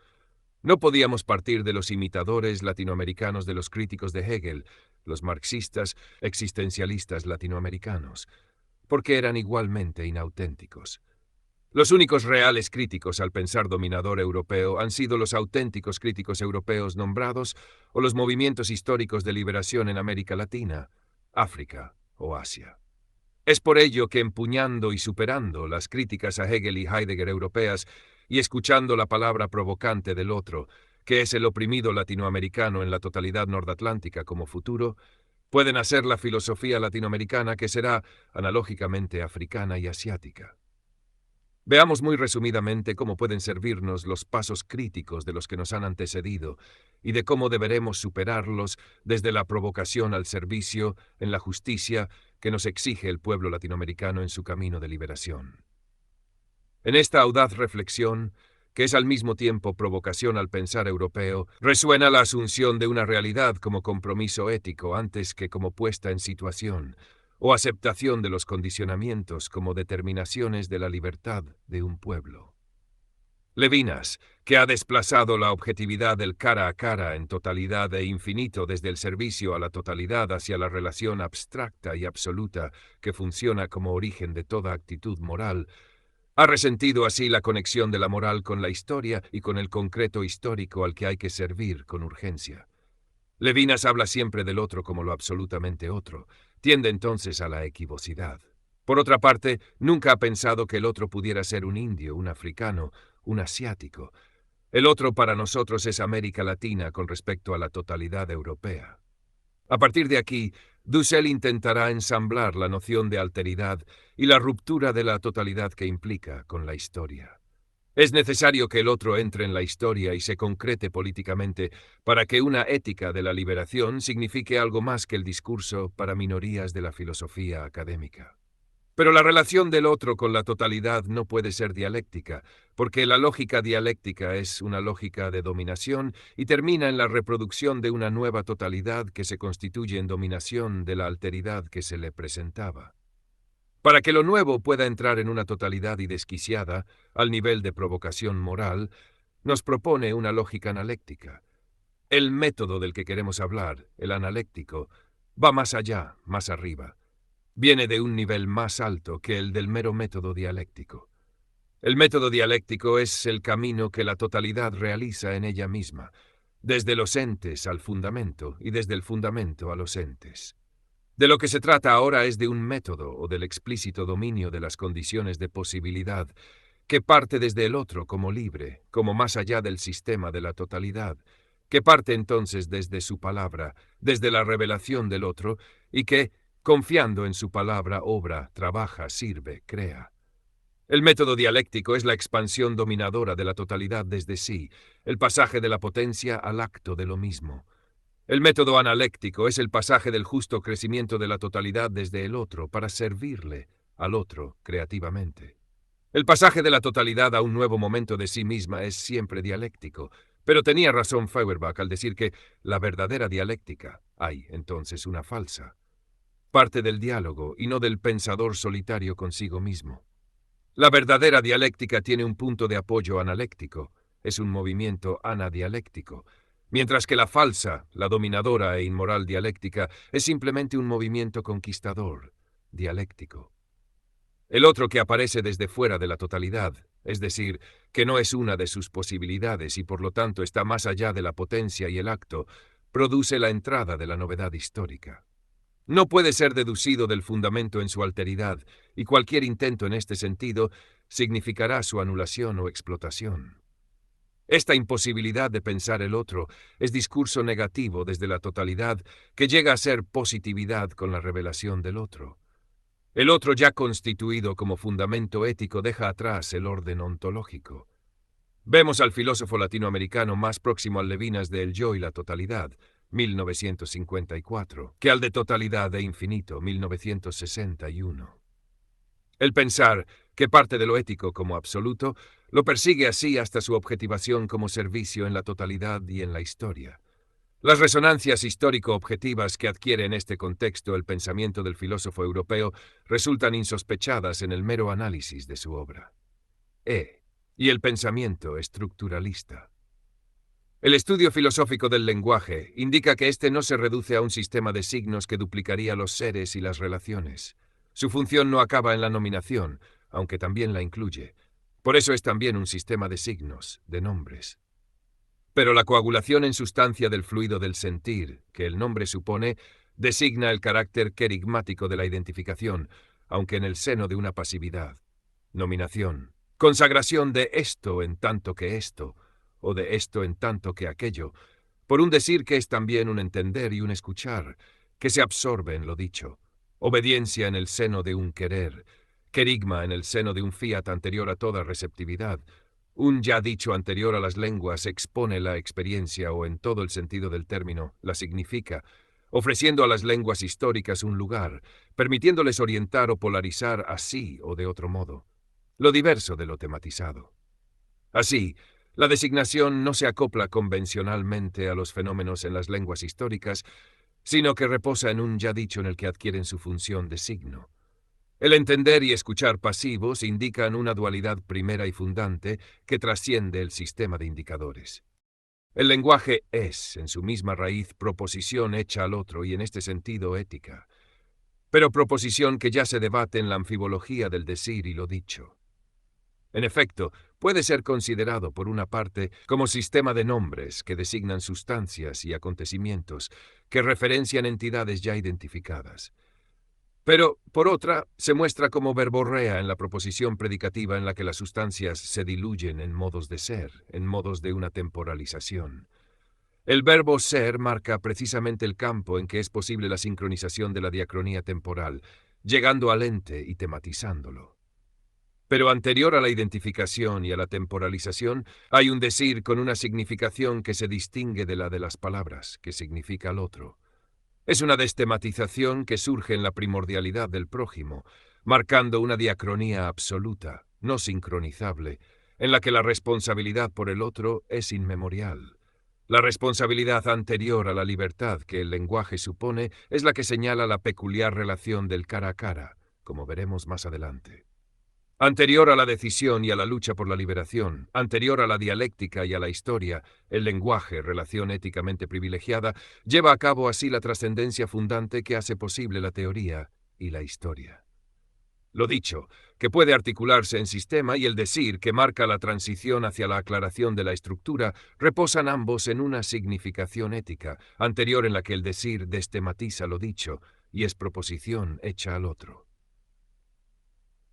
No podíamos partir de los imitadores latinoamericanos de los críticos de Hegel, los marxistas existencialistas latinoamericanos, porque eran igualmente inauténticos. Los únicos reales críticos al pensar dominador europeo han sido los auténticos críticos europeos nombrados o los movimientos históricos de liberación en América Latina, África o Asia. Es por ello que empuñando y superando las críticas a Hegel y Heidegger europeas y escuchando la palabra provocante del otro, que es el oprimido latinoamericano en la totalidad nordatlántica como futuro, puede nacer la filosofía latinoamericana que será analógicamente africana y asiática. Veamos muy resumidamente cómo pueden servirnos los pasos críticos de los que nos han antecedido y de cómo deberemos superarlos desde la provocación al servicio en la justicia que nos exige el pueblo latinoamericano en su camino de liberación. En esta audaz reflexión, que es al mismo tiempo provocación al pensar europeo, resuena la asunción de una realidad como compromiso ético antes que como puesta en situación, o aceptación de los condicionamientos como determinaciones de la libertad de un pueblo. Levinas, que ha desplazado la objetividad del cara a cara en totalidad e infinito desde el servicio a la totalidad hacia la relación abstracta y absoluta que funciona como origen de toda actitud moral, ha resentido así la conexión de la moral con la historia y con el concreto histórico al que hay que servir con urgencia. Levinas habla siempre del otro como lo absolutamente otro, tiende entonces a la equivocidad. Por otra parte, nunca ha pensado que el otro pudiera ser un indio, un africano, un asiático. El otro para nosotros es América Latina con respecto a la totalidad europea. A partir de aquí, Dussel intentará ensamblar la noción de alteridad y la ruptura de la totalidad que implica con la historia. Es necesario que el otro entre en la historia y se concrete políticamente para que una ética de la liberación signifique algo más que el discurso para minorías de la filosofía académica. Pero la relación del otro con la totalidad no puede ser dialéctica, porque la lógica dialéctica es una lógica de dominación y termina en la reproducción de una nueva totalidad que se constituye en dominación de la alteridad que se le presentaba. Para que lo nuevo pueda entrar en una totalidad y desquiciada, al nivel de provocación moral, nos propone una lógica analéctica. El método del que queremos hablar, el analéctico, va más allá, más arriba. Viene de un nivel más alto que el del mero método dialéctico. El método dialéctico es el camino que la totalidad realiza en ella misma, desde los entes al fundamento y desde el fundamento a los entes. De lo que se trata ahora es de un método o del explícito dominio de las condiciones de posibilidad, que parte desde el otro como libre, como más allá del sistema de la totalidad, que parte entonces desde su palabra, desde la revelación del otro, y que, confiando en su palabra, obra, trabaja, sirve, crea. El método dialéctico es la expansión dominadora de la totalidad desde sí, el pasaje de la potencia al acto de lo mismo. El método analéctico es el pasaje del justo crecimiento de la totalidad desde el otro para servirle al otro creativamente. El pasaje de la totalidad a un nuevo momento de sí misma es siempre dialéctico, pero tenía razón Feuerbach al decir que la verdadera dialéctica, hay entonces una falsa, parte del diálogo y no del pensador solitario consigo mismo. La verdadera dialéctica tiene un punto de apoyo analéctico, es un movimiento anadialéctico, mientras que la falsa, la dominadora e inmoral dialéctica es simplemente un movimiento conquistador, dialéctico. El otro que aparece desde fuera de la totalidad, es decir, que no es una de sus posibilidades y por lo tanto está más allá de la potencia y el acto, produce la entrada de la novedad histórica. No puede ser deducido del fundamento en su alteridad, y cualquier intento en este sentido significará su anulación o explotación. Esta imposibilidad de pensar el otro es discurso negativo desde la totalidad que llega a ser positividad con la revelación del otro. El otro ya constituido como fundamento ético deja atrás el orden ontológico. Vemos al filósofo latinoamericano más próximo al Levinas de El yo y la totalidad, 1954, que al de totalidad e infinito, 1961. El pensar, que parte de lo ético como absoluto, lo persigue así hasta su objetivación como servicio en la totalidad y en la historia. Las resonancias histórico-objetivas que adquiere en este contexto el pensamiento del filósofo europeo resultan insospechadas en el mero análisis de su obra. Y el pensamiento estructuralista. El estudio filosófico del lenguaje indica que éste no se reduce a un sistema de signos que duplicaría los seres y las relaciones. Su función no acaba en la nominación, aunque también la incluye. Por eso es también un sistema de signos, de nombres. Pero la coagulación en sustancia del fluido del sentir, que el nombre supone, designa el carácter querigmático de la identificación, aunque en el seno de una pasividad. Nominación. Consagración de esto en tanto que esto, o de esto en tanto que aquello, por un decir que es también un entender y un escuchar, que se absorbe en lo dicho. Obediencia en el seno de un querer, querigma en el seno de un fiat anterior a toda receptividad. Un ya dicho anterior a las lenguas expone la experiencia o en todo el sentido del término, la significa, ofreciendo a las lenguas históricas un lugar, permitiéndoles orientar o polarizar así o de otro modo, lo diverso de lo tematizado. Así, la designación no se acopla convencionalmente a los fenómenos en las lenguas históricas, sino que reposa en un ya dicho en el que adquieren su función de signo. El entender y escuchar pasivos indican una dualidad primera y fundante que trasciende el sistema de indicadores. El lenguaje es, en su misma raíz, proposición hecha al otro y en este sentido ética, pero proposición que ya se debate en la anfibología del decir y lo dicho. En efecto, puede ser considerado, por una parte, como sistema de nombres que designan sustancias y acontecimientos que referencian entidades ya identificadas. Pero, por otra, se muestra como verborrea en la proposición predicativa en la que las sustancias se diluyen en modos de ser, en modos de una temporalización. El verbo ser marca precisamente el campo en que es posible la sincronización de la diacronía temporal, llegando al ente y tematizándolo. Pero anterior a la identificación y a la temporalización, hay un decir con una significación que se distingue de la de las palabras, que significa al otro. Es una destematización que surge en la primordialidad del prójimo, marcando una diacronía absoluta, no sincronizable, en la que la responsabilidad por el otro es inmemorial. La responsabilidad anterior a la libertad que el lenguaje supone es la que señala la peculiar relación del cara a cara, como veremos más adelante. Anterior a la decisión y a la lucha por la liberación, anterior a la dialéctica y a la historia, el lenguaje, relación éticamente privilegiada, lleva a cabo así la trascendencia fundante que hace posible la teoría y la historia. Lo dicho, que puede articularse en sistema, y el decir, que marca la transición hacia la aclaración de la estructura, reposan ambos en una significación ética, anterior en la que el decir destematiza lo dicho y es proposición hecha al otro.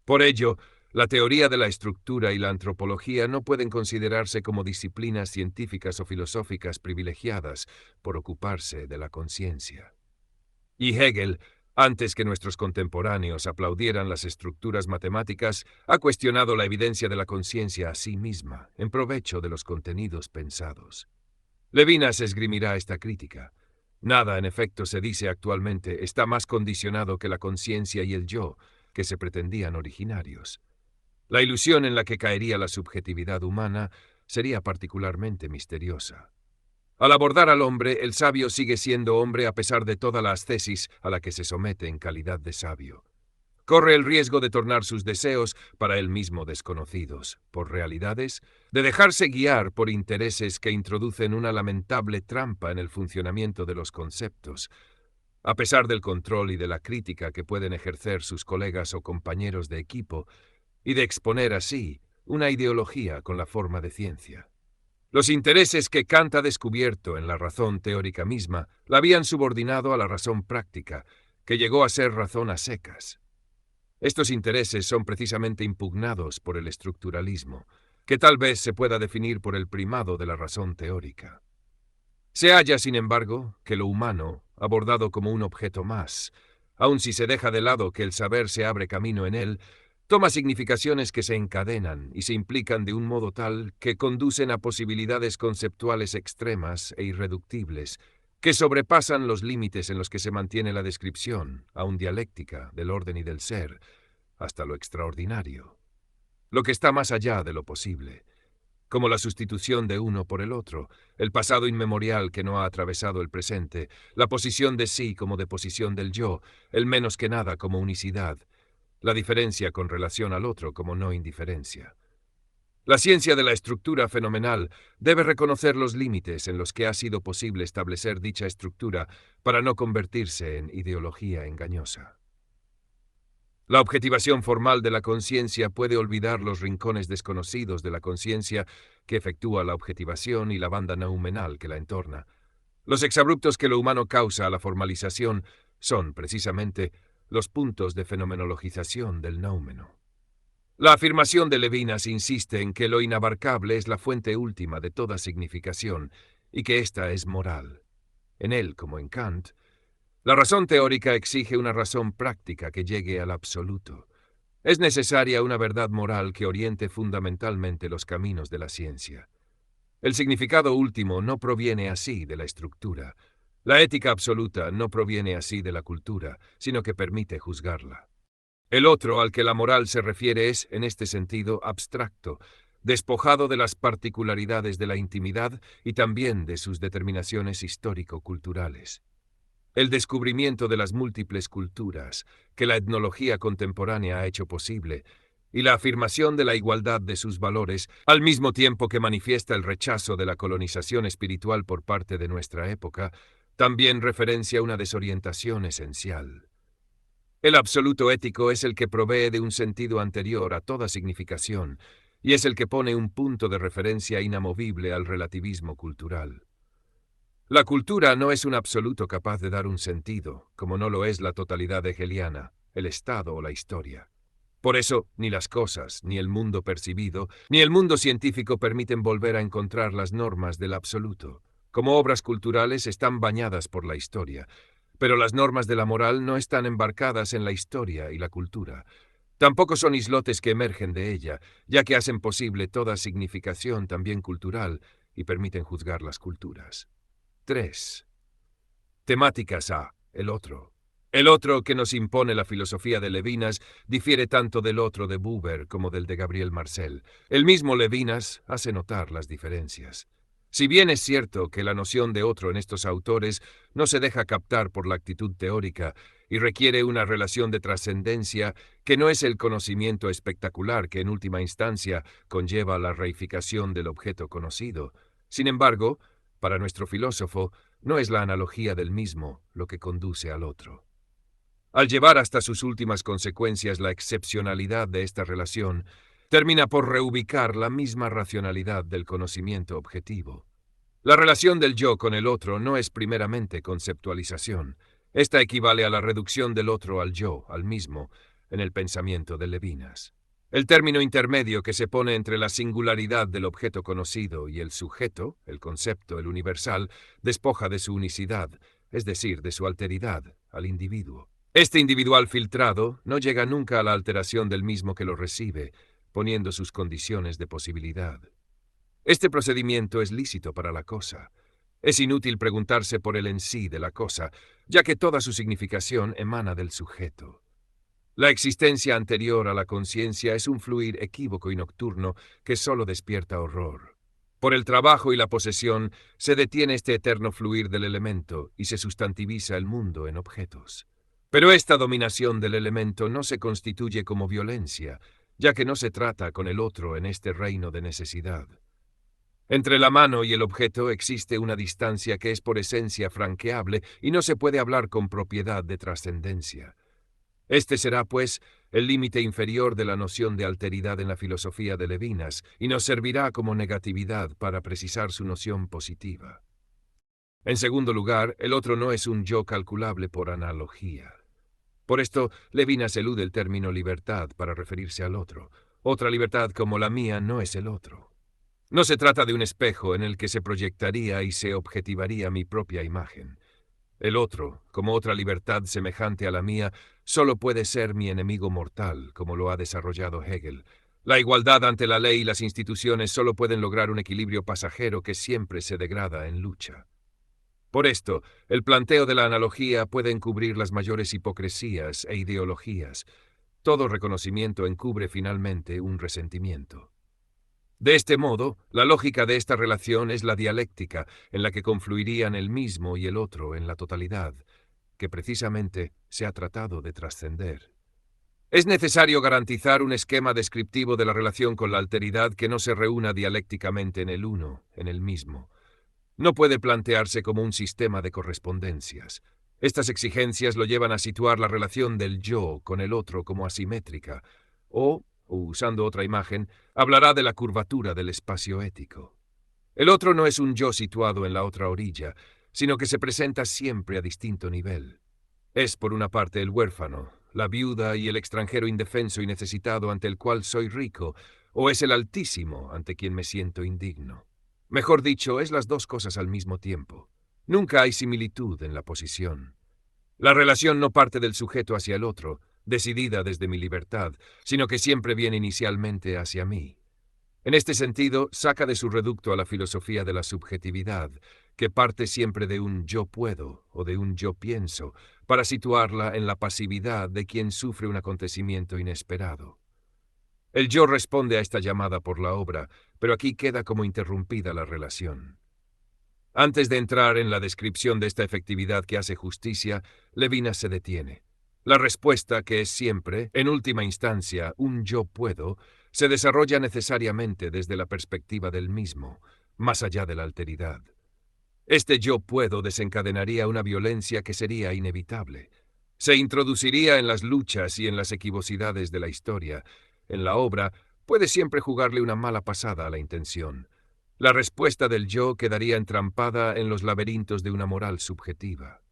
Por ello, la teoría de la estructura y la antropología no pueden considerarse como disciplinas científicas o filosóficas privilegiadas por ocuparse de la conciencia. Y Hegel, antes que nuestros contemporáneos aplaudieran las estructuras matemáticas, ha cuestionado la evidencia de la conciencia a sí misma, en provecho de los contenidos pensados. Levinas esgrimirá esta crítica. Nada, en efecto, se dice actualmente, está más condicionado que la conciencia y el yo, que se pretendían originarios. La ilusión en la que caería la subjetividad humana sería particularmente misteriosa. Al abordar al hombre, el sabio sigue siendo hombre a pesar de toda la ascesis a la que se somete en calidad de sabio. Corre el riesgo de tornar sus deseos, para él mismo desconocidos, por realidades, de dejarse guiar por intereses que introducen una lamentable trampa en el funcionamiento de los conceptos, a pesar del control y de la crítica que pueden ejercer sus colegas o compañeros de equipo, y de exponer así una ideología con la forma de ciencia. Los intereses que Kant ha descubierto en la razón teórica misma la habían subordinado a la razón práctica, que llegó a ser razón a secas. Estos intereses son precisamente impugnados por el estructuralismo, que tal vez se pueda definir por el primado de la razón teórica. Se halla, sin embargo, que lo humano, abordado como un objeto más, aun si se deja de lado que el saber se abre camino en él, toma significaciones que se encadenan y se implican de un modo tal que conducen a posibilidades conceptuales extremas e irreductibles, que sobrepasan los límites en los que se mantiene la descripción, aun dialéctica, del orden y del ser, hasta lo extraordinario, lo que está más allá de lo posible, como la sustitución de uno por el otro, el pasado inmemorial que no ha atravesado el presente, la posición de sí como de posición del yo, el menos que nada como unicidad, la diferencia con relación al otro como no indiferencia. La ciencia de la estructura fenomenal debe reconocer los límites en los que ha sido posible establecer dicha estructura para no convertirse en ideología engañosa. La objetivación formal de la conciencia puede olvidar los rincones desconocidos de la conciencia que efectúa la objetivación y la banda noumenal que la entorna. Los exabruptos que lo humano causa a la formalización son, precisamente, los puntos de fenomenologización del noumeno. La afirmación de Levinas insiste en que lo inabarcable es la fuente última de toda significación y que ésta es moral. En él, como en Kant, la razón teórica exige una razón práctica que llegue al absoluto. Es necesaria una verdad moral que oriente fundamentalmente los caminos de la ciencia. El significado último no proviene así de la estructura. La ética absoluta no proviene así de la cultura, sino que permite juzgarla. El otro al que la moral se refiere es, en este sentido, abstracto, despojado de las particularidades de la intimidad y también de sus determinaciones histórico-culturales. El descubrimiento de las múltiples culturas que la etnología contemporánea ha hecho posible, y la afirmación de la igualdad de sus valores, al mismo tiempo que manifiesta el rechazo de la colonización espiritual por parte de nuestra época, también referencia una desorientación esencial. El absoluto ético es el que provee de un sentido anterior a toda significación, y es el que pone un punto de referencia inamovible al relativismo cultural. La cultura no es un absoluto capaz de dar un sentido, como no lo es la totalidad hegeliana, el Estado o la historia. Por eso, ni las cosas, ni el mundo percibido, ni el mundo científico permiten volver a encontrar las normas del absoluto. Como obras culturales están bañadas por la historia, pero las normas de la moral no están embarcadas en la historia y la cultura. Tampoco son islotes que emergen de ella, ya que hacen posible toda significación también cultural y permiten juzgar las culturas. 3. Temáticas A. El otro. El otro que nos impone la filosofía de Levinas difiere tanto del otro de Buber como del de Gabriel Marcel. El mismo Levinas hace notar las diferencias. Si bien es cierto que la noción de otro en estos autores no se deja captar por la actitud teórica y requiere una relación de trascendencia que no es el conocimiento espectacular que en última instancia conlleva la reificación del objeto conocido, sin embargo, para nuestro filósofo, no es la analogía del mismo lo que conduce al otro. Al llevar hasta sus últimas consecuencias la excepcionalidad de esta relación, termina por reubicar la misma racionalidad del conocimiento objetivo. La relación del yo con el otro no es primeramente conceptualización. Esta equivale a la reducción del otro al yo, al mismo, en el pensamiento de Levinas. El término intermedio que se pone entre la singularidad del objeto conocido y el sujeto, el concepto, el universal, despoja de su unicidad, es decir, de su alteridad, al individuo. Este individual filtrado no llega nunca a la alteración del mismo que lo recibe, poniendo sus condiciones de posibilidad. Este procedimiento es lícito para la cosa. Es inútil preguntarse por el en sí de la cosa, ya que toda su significación emana del sujeto. La existencia anterior a la conciencia es un fluir equívoco y nocturno que solo despierta horror. Por el trabajo y la posesión se detiene este eterno fluir del elemento y se sustantiviza el mundo en objetos. Pero esta dominación del elemento no se constituye como violencia, ya que no se trata con el otro en este reino de necesidad. Entre la mano y el objeto existe una distancia que es por esencia franqueable y no se puede hablar con propiedad de trascendencia. Este será, pues, el límite inferior de la noción de alteridad en la filosofía de Levinas y nos servirá como negatividad para precisar su noción positiva. En segundo lugar, el otro no es un yo calculable por analogía. Por esto, Levinas elude el término libertad para referirse al otro. Otra libertad como la mía no es el otro. No se trata de un espejo en el que se proyectaría y se objetivaría mi propia imagen. El otro, como otra libertad semejante a la mía, solo puede ser mi enemigo mortal, como lo ha desarrollado Hegel. La igualdad ante la ley y las instituciones solo pueden lograr un equilibrio pasajero que siempre se degrada en lucha. Por esto, el planteo de la analogía puede encubrir las mayores hipocresías e ideologías. Todo reconocimiento encubre finalmente un resentimiento. De este modo, la lógica de esta relación es la dialéctica, en la que confluirían el mismo y el otro en la totalidad, que precisamente se ha tratado de trascender. Es necesario garantizar un esquema descriptivo de la relación con la alteridad que no se reúna dialécticamente en el uno, en el mismo. No puede plantearse como un sistema de correspondencias. Estas exigencias lo llevan a situar la relación del yo con el otro como asimétrica, o, usando otra imagen, hablará de la curvatura del espacio ético. El otro no es un yo situado en la otra orilla, sino que se presenta siempre a distinto nivel. Es, por una parte, el huérfano, la viuda y el extranjero indefenso y necesitado ante el cual soy rico, o es el Altísimo ante quien me siento indigno. Mejor dicho, es las dos cosas al mismo tiempo. Nunca hay similitud en la posición. La relación no parte del sujeto hacia el otro, decidida desde mi libertad, sino que siempre viene inicialmente hacia mí. En este sentido, saca de su reducto a la filosofía de la subjetividad, que parte siempre de un yo puedo o de un yo pienso, para situarla en la pasividad de quien sufre un acontecimiento inesperado. El yo responde a esta llamada por la obra, pero aquí queda como interrumpida la relación. Antes de entrar en la descripción de esta efectividad que hace justicia, Levinas se detiene. La respuesta, que es siempre, en última instancia, un yo puedo, se desarrolla necesariamente desde la perspectiva del mismo, más allá de la alteridad. Este yo puedo desencadenaría una violencia que sería inevitable. Se introduciría en las luchas y en las equivocidades de la historia. En la obra, puede siempre jugarle una mala pasada a la intención. La respuesta del yo quedaría entrampada en los laberintos de una moral subjetiva.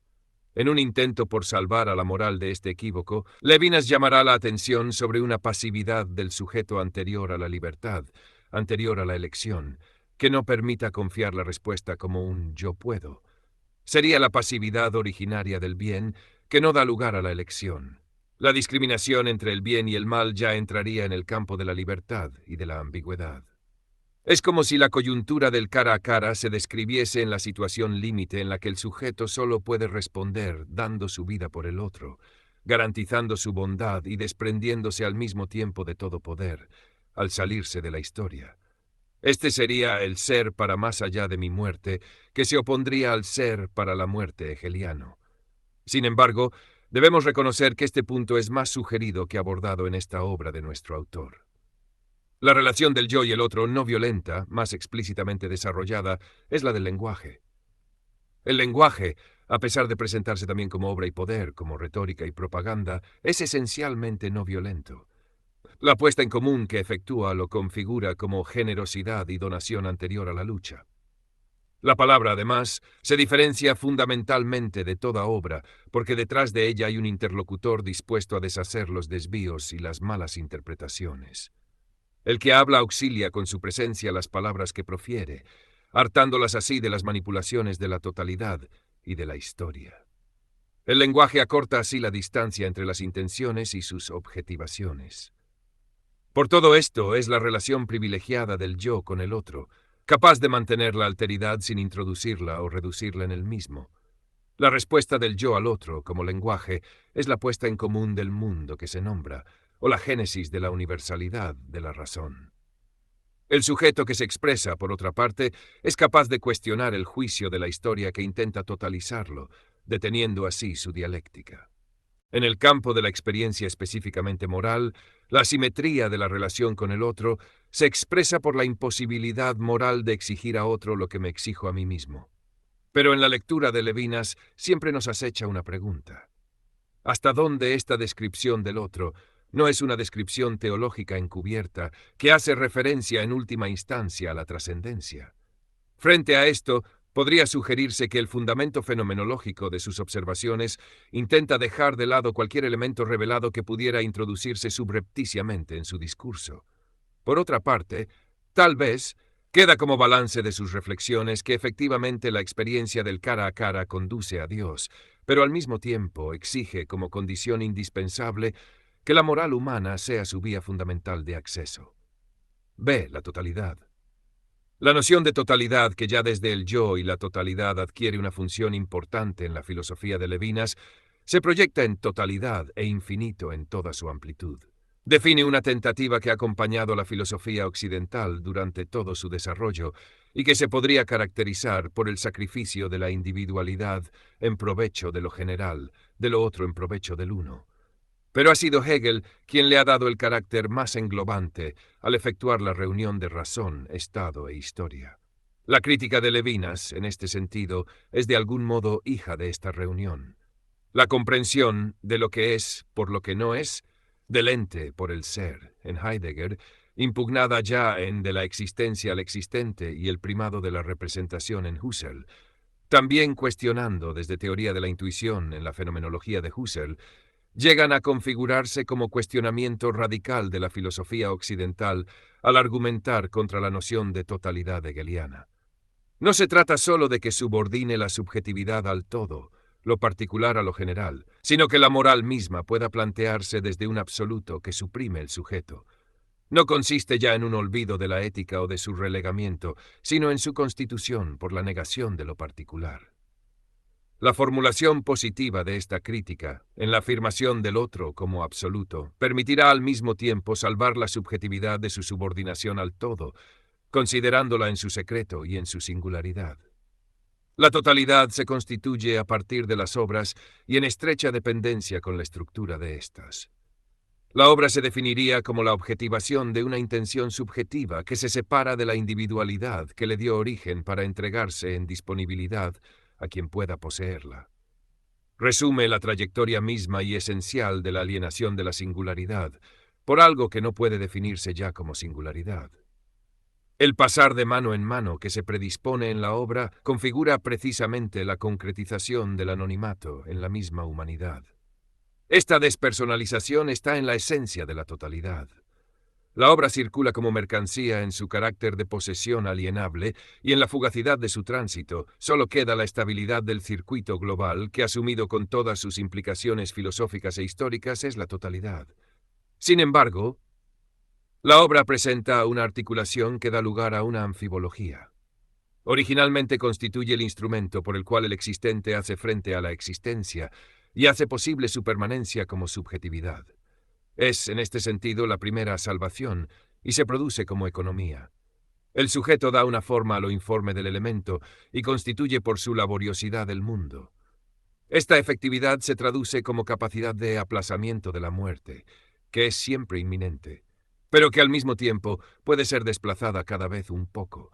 En un intento por salvar a la moral de este equívoco, Levinas llamará la atención sobre una pasividad del sujeto anterior a la libertad, anterior a la elección, que no permita confiar la respuesta como un yo puedo. Sería la pasividad originaria del bien que no da lugar a la elección. La discriminación entre el bien y el mal ya entraría en el campo de la libertad y de la ambigüedad. Es como si la coyuntura del cara a cara se describiese en la situación límite en la que el sujeto solo puede responder dando su vida por el otro, garantizando su bondad y desprendiéndose al mismo tiempo de todo poder, al salirse de la historia. Este sería el ser para más allá de mi muerte, que se opondría al ser para la muerte hegeliano. Sin embargo, debemos reconocer que este punto es más sugerido que abordado en esta obra de nuestro autor. La relación del yo y el otro no violenta, más explícitamente desarrollada, es la del lenguaje. El lenguaje, a pesar de presentarse también como obra y poder, como retórica y propaganda, es esencialmente no violento. La puesta en común que efectúa lo configura como generosidad y donación anterior a la lucha. La palabra, además, se diferencia fundamentalmente de toda obra, porque detrás de ella hay un interlocutor dispuesto a deshacer los desvíos y las malas interpretaciones. El que habla auxilia con su presencia las palabras que profiere, hartándolas así de las manipulaciones de la totalidad y de la historia. El lenguaje acorta así la distancia entre las intenciones y sus objetivaciones. Por todo esto es la relación privilegiada del yo con el otro, capaz de mantener la alteridad sin introducirla o reducirla en el mismo. La respuesta del yo al otro, como lenguaje, es la puesta en común del mundo que se nombra, o la génesis de la universalidad de la razón. El sujeto que se expresa, por otra parte, es capaz de cuestionar el juicio de la historia que intenta totalizarlo, deteniendo así su dialéctica. En el campo de la experiencia específicamente moral, la asimetría de la relación con el otro se expresa por la imposibilidad moral de exigir a otro lo que me exijo a mí mismo. Pero en la lectura de Levinas siempre nos acecha una pregunta. ¿Hasta dónde esta descripción del otro no es una descripción teológica encubierta que hace referencia en última instancia a la trascendencia? Frente a esto, podría sugerirse que el fundamento fenomenológico de sus observaciones intenta dejar de lado cualquier elemento revelado que pudiera introducirse subrepticiamente en su discurso. Por otra parte, tal vez, queda como balance de sus reflexiones que efectivamente la experiencia del cara a cara conduce a Dios, pero al mismo tiempo exige como condición indispensable que la moral humana sea su vía fundamental de acceso. B. La totalidad. La noción de totalidad, que ya desde el yo y la totalidad adquiere una función importante en la filosofía de Levinas, se proyecta en totalidad e infinito en toda su amplitud. Define una tentativa que ha acompañado la filosofía occidental durante todo su desarrollo y que se podría caracterizar por el sacrificio de la individualidad en provecho de lo general, de lo otro en provecho del uno. Pero ha sido Hegel quien le ha dado el carácter más englobante al efectuar la reunión de razón, estado e historia. La crítica de Levinas, en este sentido, es de algún modo hija de esta reunión. La comprensión de lo que es por lo que no es, del ente por el ser, en Heidegger, impugnada ya en De la existencia al existente y el primado de la representación en Husserl, también cuestionando desde teoría de la intuición en la fenomenología de Husserl, llegan a configurarse como cuestionamiento radical de la filosofía occidental al argumentar contra la noción de totalidad hegeliana. No se trata solo de que subordine la subjetividad al todo, lo particular a lo general, sino que la moral misma pueda plantearse desde un absoluto que suprime el sujeto. No consiste ya en un olvido de la ética o de su relegamiento, sino en su constitución por la negación de lo particular. La formulación positiva de esta crítica, en la afirmación del otro como absoluto, permitirá al mismo tiempo salvar la subjetividad de su subordinación al todo, considerándola en su secreto y en su singularidad. La totalidad se constituye a partir de las obras y en estrecha dependencia con la estructura de éstas. La obra se definiría como la objetivación de una intención subjetiva que se separa de la individualidad que le dio origen para entregarse en disponibilidad a quien pueda poseerla. Resume la trayectoria misma y esencial de la alienación de la singularidad, por algo que no puede definirse ya como singularidad. El pasar de mano en mano que se predispone en la obra configura precisamente la concretización del anonimato en la misma humanidad. Esta despersonalización está en la esencia de la totalidad. La obra circula como mercancía en su carácter de posesión alienable y en la fugacidad de su tránsito solo queda la estabilidad del circuito global que, asumido con todas sus implicaciones filosóficas e históricas, es la totalidad. Sin embargo, la obra presenta una articulación que da lugar a una anfibología. Originalmente constituye el instrumento por el cual el existente hace frente a la existencia y hace posible su permanencia como subjetividad. Es, en este sentido, la primera salvación y se produce como economía. El sujeto da una forma a lo informe del elemento y constituye por su laboriosidad el mundo. Esta efectividad se traduce como capacidad de aplazamiento de la muerte, que es siempre inminente, pero que al mismo tiempo puede ser desplazada cada vez un poco.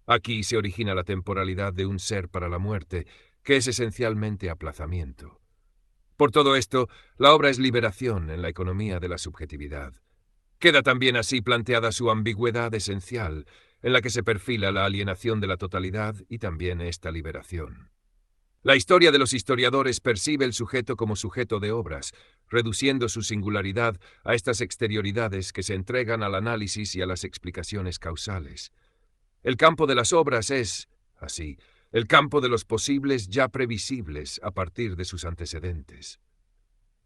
Aquí se origina la temporalidad de un ser para la muerte, que es esencialmente aplazamiento. Por todo esto, la obra es liberación en la economía de la subjetividad. Queda también así planteada su ambigüedad esencial, en la que se perfila la alienación de la totalidad y también esta liberación. La historia de los historiadores percibe el sujeto como sujeto de obras, reduciendo su singularidad a estas exterioridades que se entregan al análisis y a las explicaciones causales. El campo de las obras es, así, el campo de los posibles ya previsibles a partir de sus antecedentes.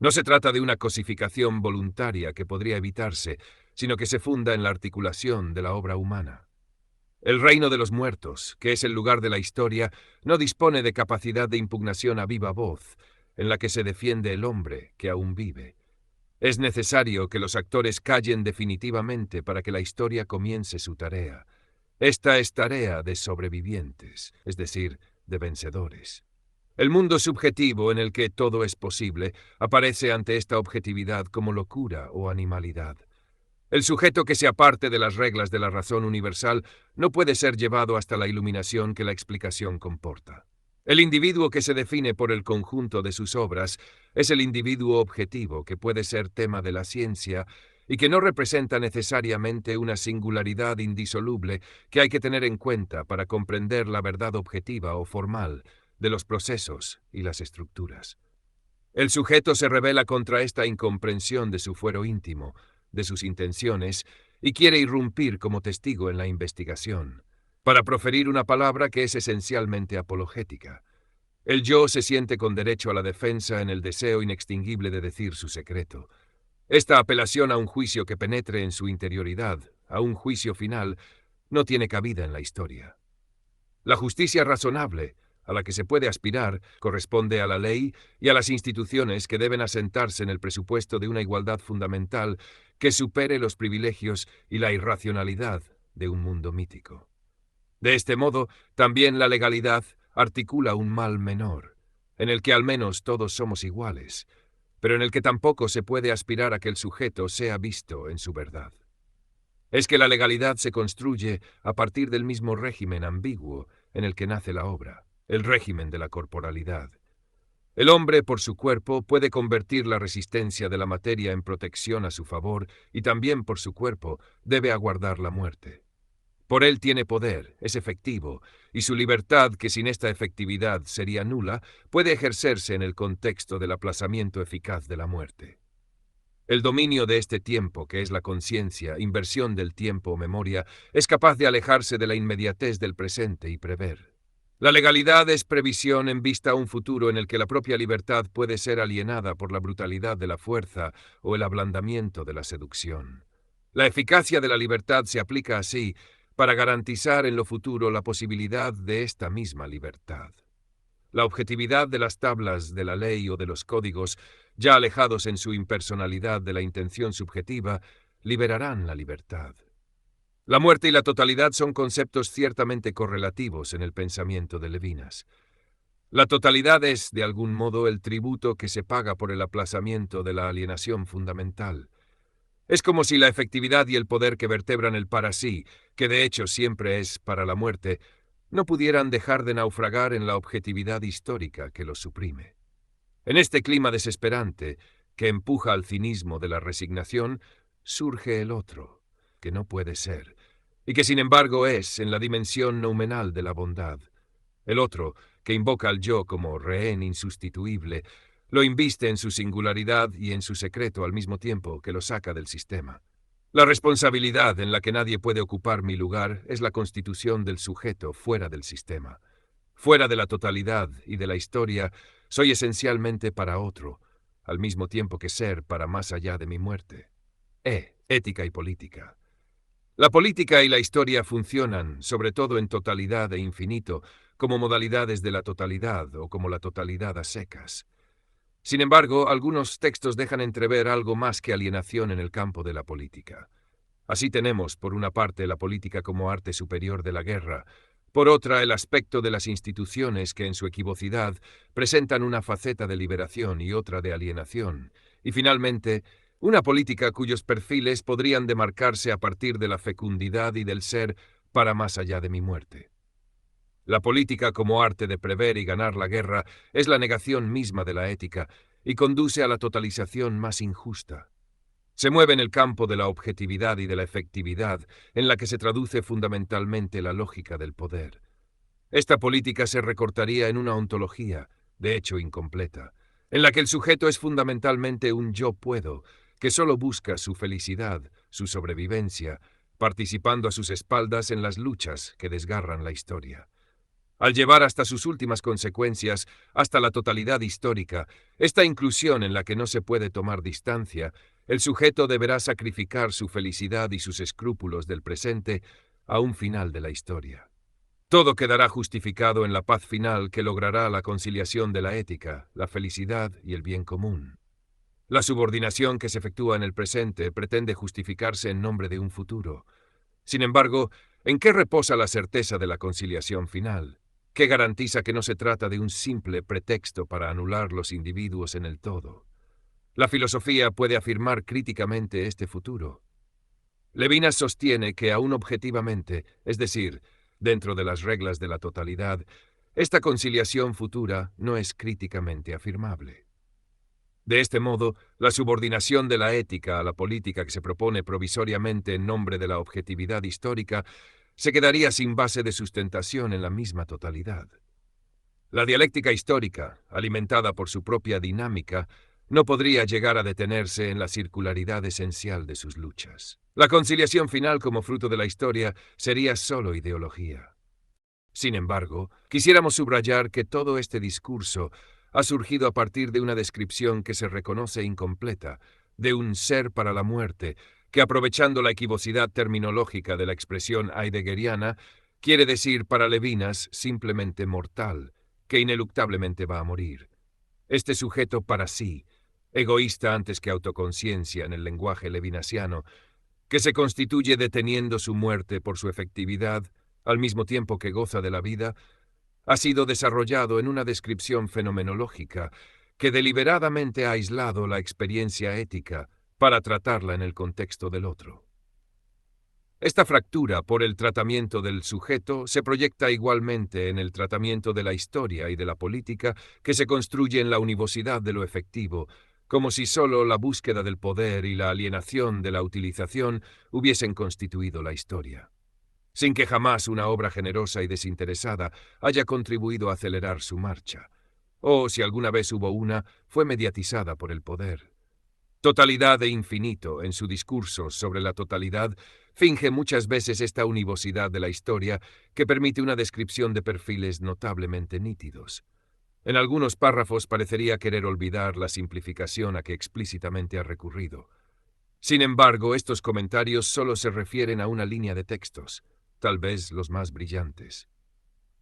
No se trata de una cosificación voluntaria que podría evitarse, sino que se funda en la articulación de la obra humana. El reino de los muertos, que es el lugar de la historia, no dispone de capacidad de impugnación a viva voz, en la que se defiende el hombre que aún vive. Es necesario que los actores callen definitivamente para que la historia comience su tarea. Esta es tarea de sobrevivientes, es decir, de vencedores. El mundo subjetivo en el que todo es posible aparece ante esta objetividad como locura o animalidad. El sujeto que se aparte de las reglas de la razón universal no puede ser llevado hasta la iluminación que la explicación comporta. El individuo que se define por el conjunto de sus obras es el individuo objetivo que puede ser tema de la ciencia y que no representa necesariamente una singularidad indisoluble que hay que tener en cuenta para comprender la verdad objetiva o formal de los procesos y las estructuras. El sujeto se rebela contra esta incomprensión de su fuero íntimo, de sus intenciones, y quiere irrumpir como testigo en la investigación, para proferir una palabra que es esencialmente apologética. El yo se siente con derecho a la defensa en el deseo inextinguible de decir su secreto. Esta apelación a un juicio que penetre en su interioridad, a un juicio final, no tiene cabida en la historia. La justicia razonable, a la que se puede aspirar, corresponde a la ley y a las instituciones que deben asentarse en el presupuesto de una igualdad fundamental que supere los privilegios y la irracionalidad de un mundo mítico. De este modo, también la legalidad articula un mal menor, en el que al menos todos somos iguales, pero en el que tampoco se puede aspirar a que el sujeto sea visto en su verdad. Es que la legalidad se construye a partir del mismo régimen ambiguo en el que nace la obra, el régimen de la corporalidad. El hombre, por su cuerpo, puede convertir la resistencia de la materia en protección a su favor y también por su cuerpo debe aguardar la muerte. Por él tiene poder, es efectivo, y su libertad, que sin esta efectividad sería nula, puede ejercerse en el contexto del aplazamiento eficaz de la muerte. El dominio de este tiempo, que es la conciencia, inversión del tiempo o memoria, es capaz de alejarse de la inmediatez del presente y prever. La legalidad es previsión en vista a un futuro en el que la propia libertad puede ser alienada por la brutalidad de la fuerza o el ablandamiento de la seducción. La eficacia de la libertad se aplica así para garantizar en lo futuro la posibilidad de esta misma libertad. La objetividad de las tablas de la ley o de los códigos, ya alejados en su impersonalidad de la intención subjetiva, liberarán la libertad. La muerte y la totalidad son conceptos ciertamente correlativos en el pensamiento de Levinas. La totalidad es, de algún modo, el tributo que se paga por el aplazamiento de la alienación fundamental. Es como si la efectividad y el poder que vertebran el para sí, que de hecho siempre es para la muerte, no pudieran dejar de naufragar en la objetividad histórica que los suprime. En este clima desesperante, que empuja al cinismo de la resignación, surge el otro, que no puede ser, y que sin embargo es en la dimensión noumenal de la bondad. El otro, que invoca al yo como rehén insustituible, lo inviste en su singularidad y en su secreto al mismo tiempo que lo saca del sistema. La responsabilidad en la que nadie puede ocupar mi lugar es la constitución del sujeto fuera del sistema. Fuera de la totalidad y de la historia, soy esencialmente para otro, al mismo tiempo que ser para más allá de mi muerte. Ética y política. La política y la historia funcionan, sobre todo en totalidad e infinito, como modalidades de la totalidad o como la totalidad a secas. Sin embargo, algunos textos dejan entrever algo más que alienación en el campo de la política. Así tenemos, por una parte, la política como arte superior de la guerra, por otra, el aspecto de las instituciones que en su equivocidad presentan una faceta de liberación y otra de alienación, y finalmente, una política cuyos perfiles podrían demarcarse a partir de la fecundidad y del ser para más allá de mi muerte. La política como arte de prever y ganar la guerra es la negación misma de la ética y conduce a la totalización más injusta. Se mueve en el campo de la objetividad y de la efectividad, en la que se traduce fundamentalmente la lógica del poder. Esta política se recortaría en una ontología, de hecho incompleta, en la que el sujeto es fundamentalmente un yo puedo, que solo busca su felicidad, su sobrevivencia, participando a sus espaldas en las luchas que desgarran la historia. Al llevar hasta sus últimas consecuencias, hasta la totalidad histórica, esta inclusión en la que no se puede tomar distancia, el sujeto deberá sacrificar su felicidad y sus escrúpulos del presente a un final de la historia. Todo quedará justificado en la paz final que logrará la conciliación de la ética, la felicidad y el bien común. La subordinación que se efectúa en el presente pretende justificarse en nombre de un futuro. Sin embargo, ¿en qué reposa la certeza de la conciliación final? ¿Qué garantiza que no se trata de un simple pretexto para anular los individuos en el todo? La filosofía puede afirmar críticamente este futuro. Levinas sostiene que aún objetivamente, es decir, dentro de las reglas de la totalidad, esta conciliación futura no es críticamente afirmable. De este modo, la subordinación de la ética a la política que se propone provisoriamente en nombre de la objetividad histórica se quedaría sin base de sustentación en la misma totalidad. La dialéctica histórica, alimentada por su propia dinámica, no podría llegar a detenerse en la circularidad esencial de sus luchas. La conciliación final como fruto de la historia sería solo ideología. Sin embargo, quisiéramos subrayar que todo este discurso ha surgido a partir de una descripción que se reconoce incompleta, de un ser para la muerte, que aprovechando la equivocidad terminológica de la expresión heideggeriana, quiere decir para Levinas simplemente mortal, que ineluctablemente va a morir. Este sujeto para sí, egoísta antes que autoconciencia en el lenguaje levinasiano, que se constituye deteniendo su muerte por su efectividad, al mismo tiempo que goza de la vida, ha sido desarrollado en una descripción fenomenológica que deliberadamente ha aislado la experiencia ética para tratarla en el contexto del otro. Esta fractura por el tratamiento del sujeto se proyecta igualmente en el tratamiento de la historia y de la política que se construye en la univocidad de lo efectivo, como si sólo la búsqueda del poder y la alienación de la utilización hubiesen constituido la historia, sin que jamás una obra generosa y desinteresada haya contribuido a acelerar su marcha, o si alguna vez hubo una, fue mediatizada por el poder. Totalidad e infinito, en su discurso sobre la totalidad, finge muchas veces esta univocidad de la historia que permite una descripción de perfiles notablemente nítidos. En algunos párrafos parecería querer olvidar la simplificación a que explícitamente ha recurrido. Sin embargo, estos comentarios solo se refieren a una línea de textos, tal vez los más brillantes.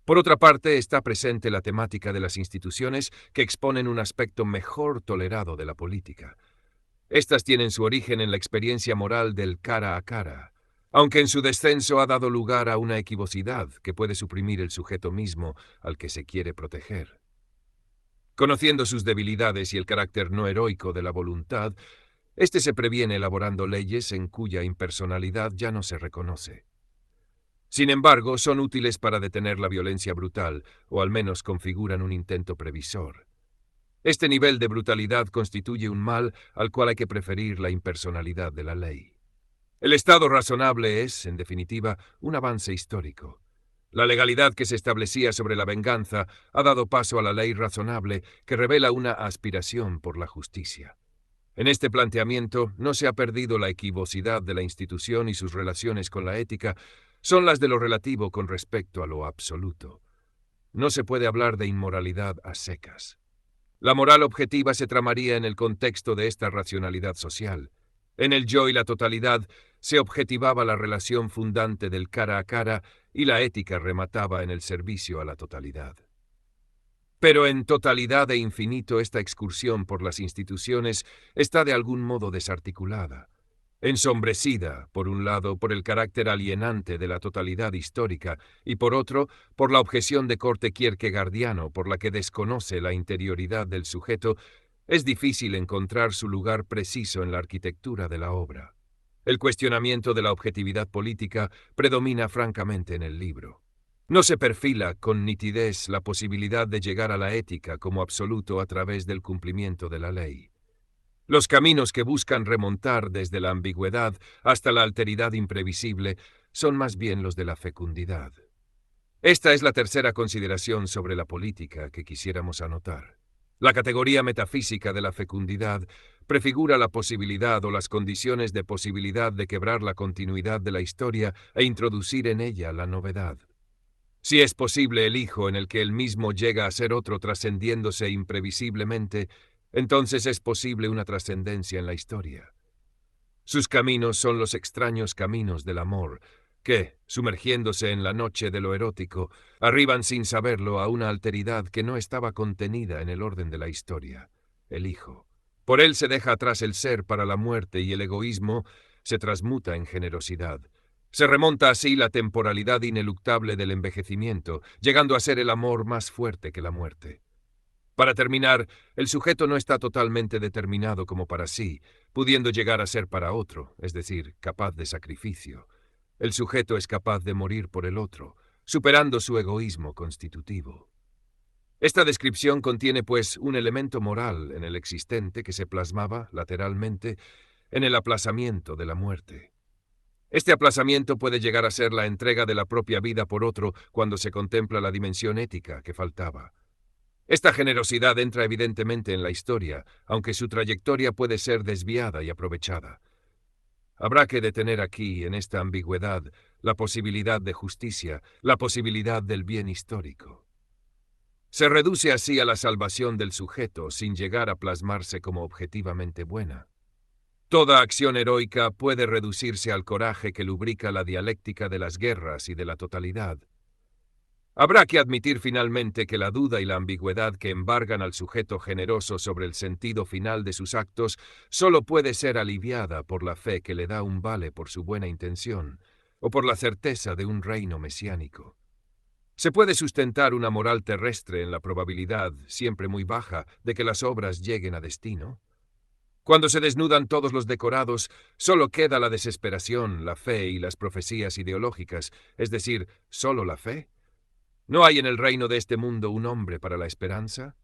Por otra parte, está presente la temática de las instituciones que exponen un aspecto mejor tolerado de la política. Estas tienen su origen en la experiencia moral del cara a cara. aunque en su descenso ha dado lugar a una equivocidad que puede suprimir el sujeto mismo al que se quiere proteger. Conociendo sus debilidades y el carácter no heroico de la voluntad, éste se previene elaborando leyes en cuya impersonalidad ya no se reconoce. Sin embargo, son útiles para detener la violencia brutal, o al menos configuran un intento previsor. Este nivel de brutalidad constituye un mal al cual hay que preferir la impersonalidad de la ley. El Estado razonable es, en definitiva, un avance histórico. La legalidad que se establecía sobre la venganza ha dado paso a la ley razonable que revela una aspiración por la justicia. En este planteamiento no se ha perdido la equivocidad de la institución y sus relaciones con la ética son las de lo relativo con respecto a lo absoluto. No se puede hablar de inmoralidad a secas. La moral objetiva se tramaría en el contexto de esta racionalidad social. En el yo y la totalidad se objetivaba la relación fundante del cara a cara y la ética remataba en el servicio a la totalidad. Pero en totalidad e infinito esta excursión por las instituciones está de algún modo desarticulada, ensombrecida, por un lado, por el carácter alienante de la totalidad histórica y por otro, por la objeción de corte kierkegaardiano por la que desconoce la interioridad del sujeto. Es difícil encontrar su lugar preciso en la arquitectura de la obra. El cuestionamiento de la objetividad política predomina francamente en el libro. No se perfila con nitidez la posibilidad de llegar a la ética como absoluto a través del cumplimiento de la ley. Los caminos que buscan remontar desde la ambigüedad hasta la alteridad imprevisible son más bien los de la fecundidad. Esta es la tercera consideración sobre la política que quisiéramos anotar. La categoría metafísica de la fecundidad prefigura la posibilidad o las condiciones de posibilidad de quebrar la continuidad de la historia e introducir en ella la novedad. Si es posible el hijo en el que él mismo llega a ser otro trascendiéndose imprevisiblemente, entonces es posible una trascendencia en la historia. Sus caminos son los extraños caminos del amor, que, sumergiéndose en la noche de lo erótico, arriban sin saberlo a una alteridad que no estaba contenida en el orden de la historia, el hijo. Por él se deja atrás el ser para la muerte y el egoísmo se transmuta en generosidad. Se remonta así la temporalidad ineluctable del envejecimiento, llegando a ser el amor más fuerte que la muerte. Para terminar, el sujeto no está totalmente determinado como para sí, pudiendo llegar a ser para otro, es decir, capaz de sacrificio. El sujeto es capaz de morir por el otro, superando su egoísmo constitutivo. Esta descripción contiene, pues, un elemento moral en el existente que se plasmaba, lateralmente, en el aplazamiento de la muerte. Este aplazamiento puede llegar a ser la entrega de la propia vida por otro cuando se contempla la dimensión ética que faltaba. Esta generosidad entra evidentemente en la historia, aunque su trayectoria puede ser desviada y aprovechada. Habrá que detener aquí, en esta ambigüedad, la posibilidad de justicia, la posibilidad del bien histórico. Se reduce así a la salvación del sujeto sin llegar a plasmarse como objetivamente buena. Toda acción heroica puede reducirse al coraje que lubrica la dialéctica de las guerras y de la totalidad. Habrá que admitir finalmente que la duda y la ambigüedad que embargan al sujeto generoso sobre el sentido final de sus actos solo puede ser aliviada por la fe que le da un vale por su buena intención, o por la certeza de un reino mesiánico. Se puede sustentar una moral terrestre en la probabilidad, siempre muy baja, de que las obras lleguen a destino. Cuando se desnudan todos los decorados, solo queda la desesperación, la fe y las profecías ideológicas, es decir, solo la fe. ¿No hay en el reino de este mundo un hombre para la esperanza?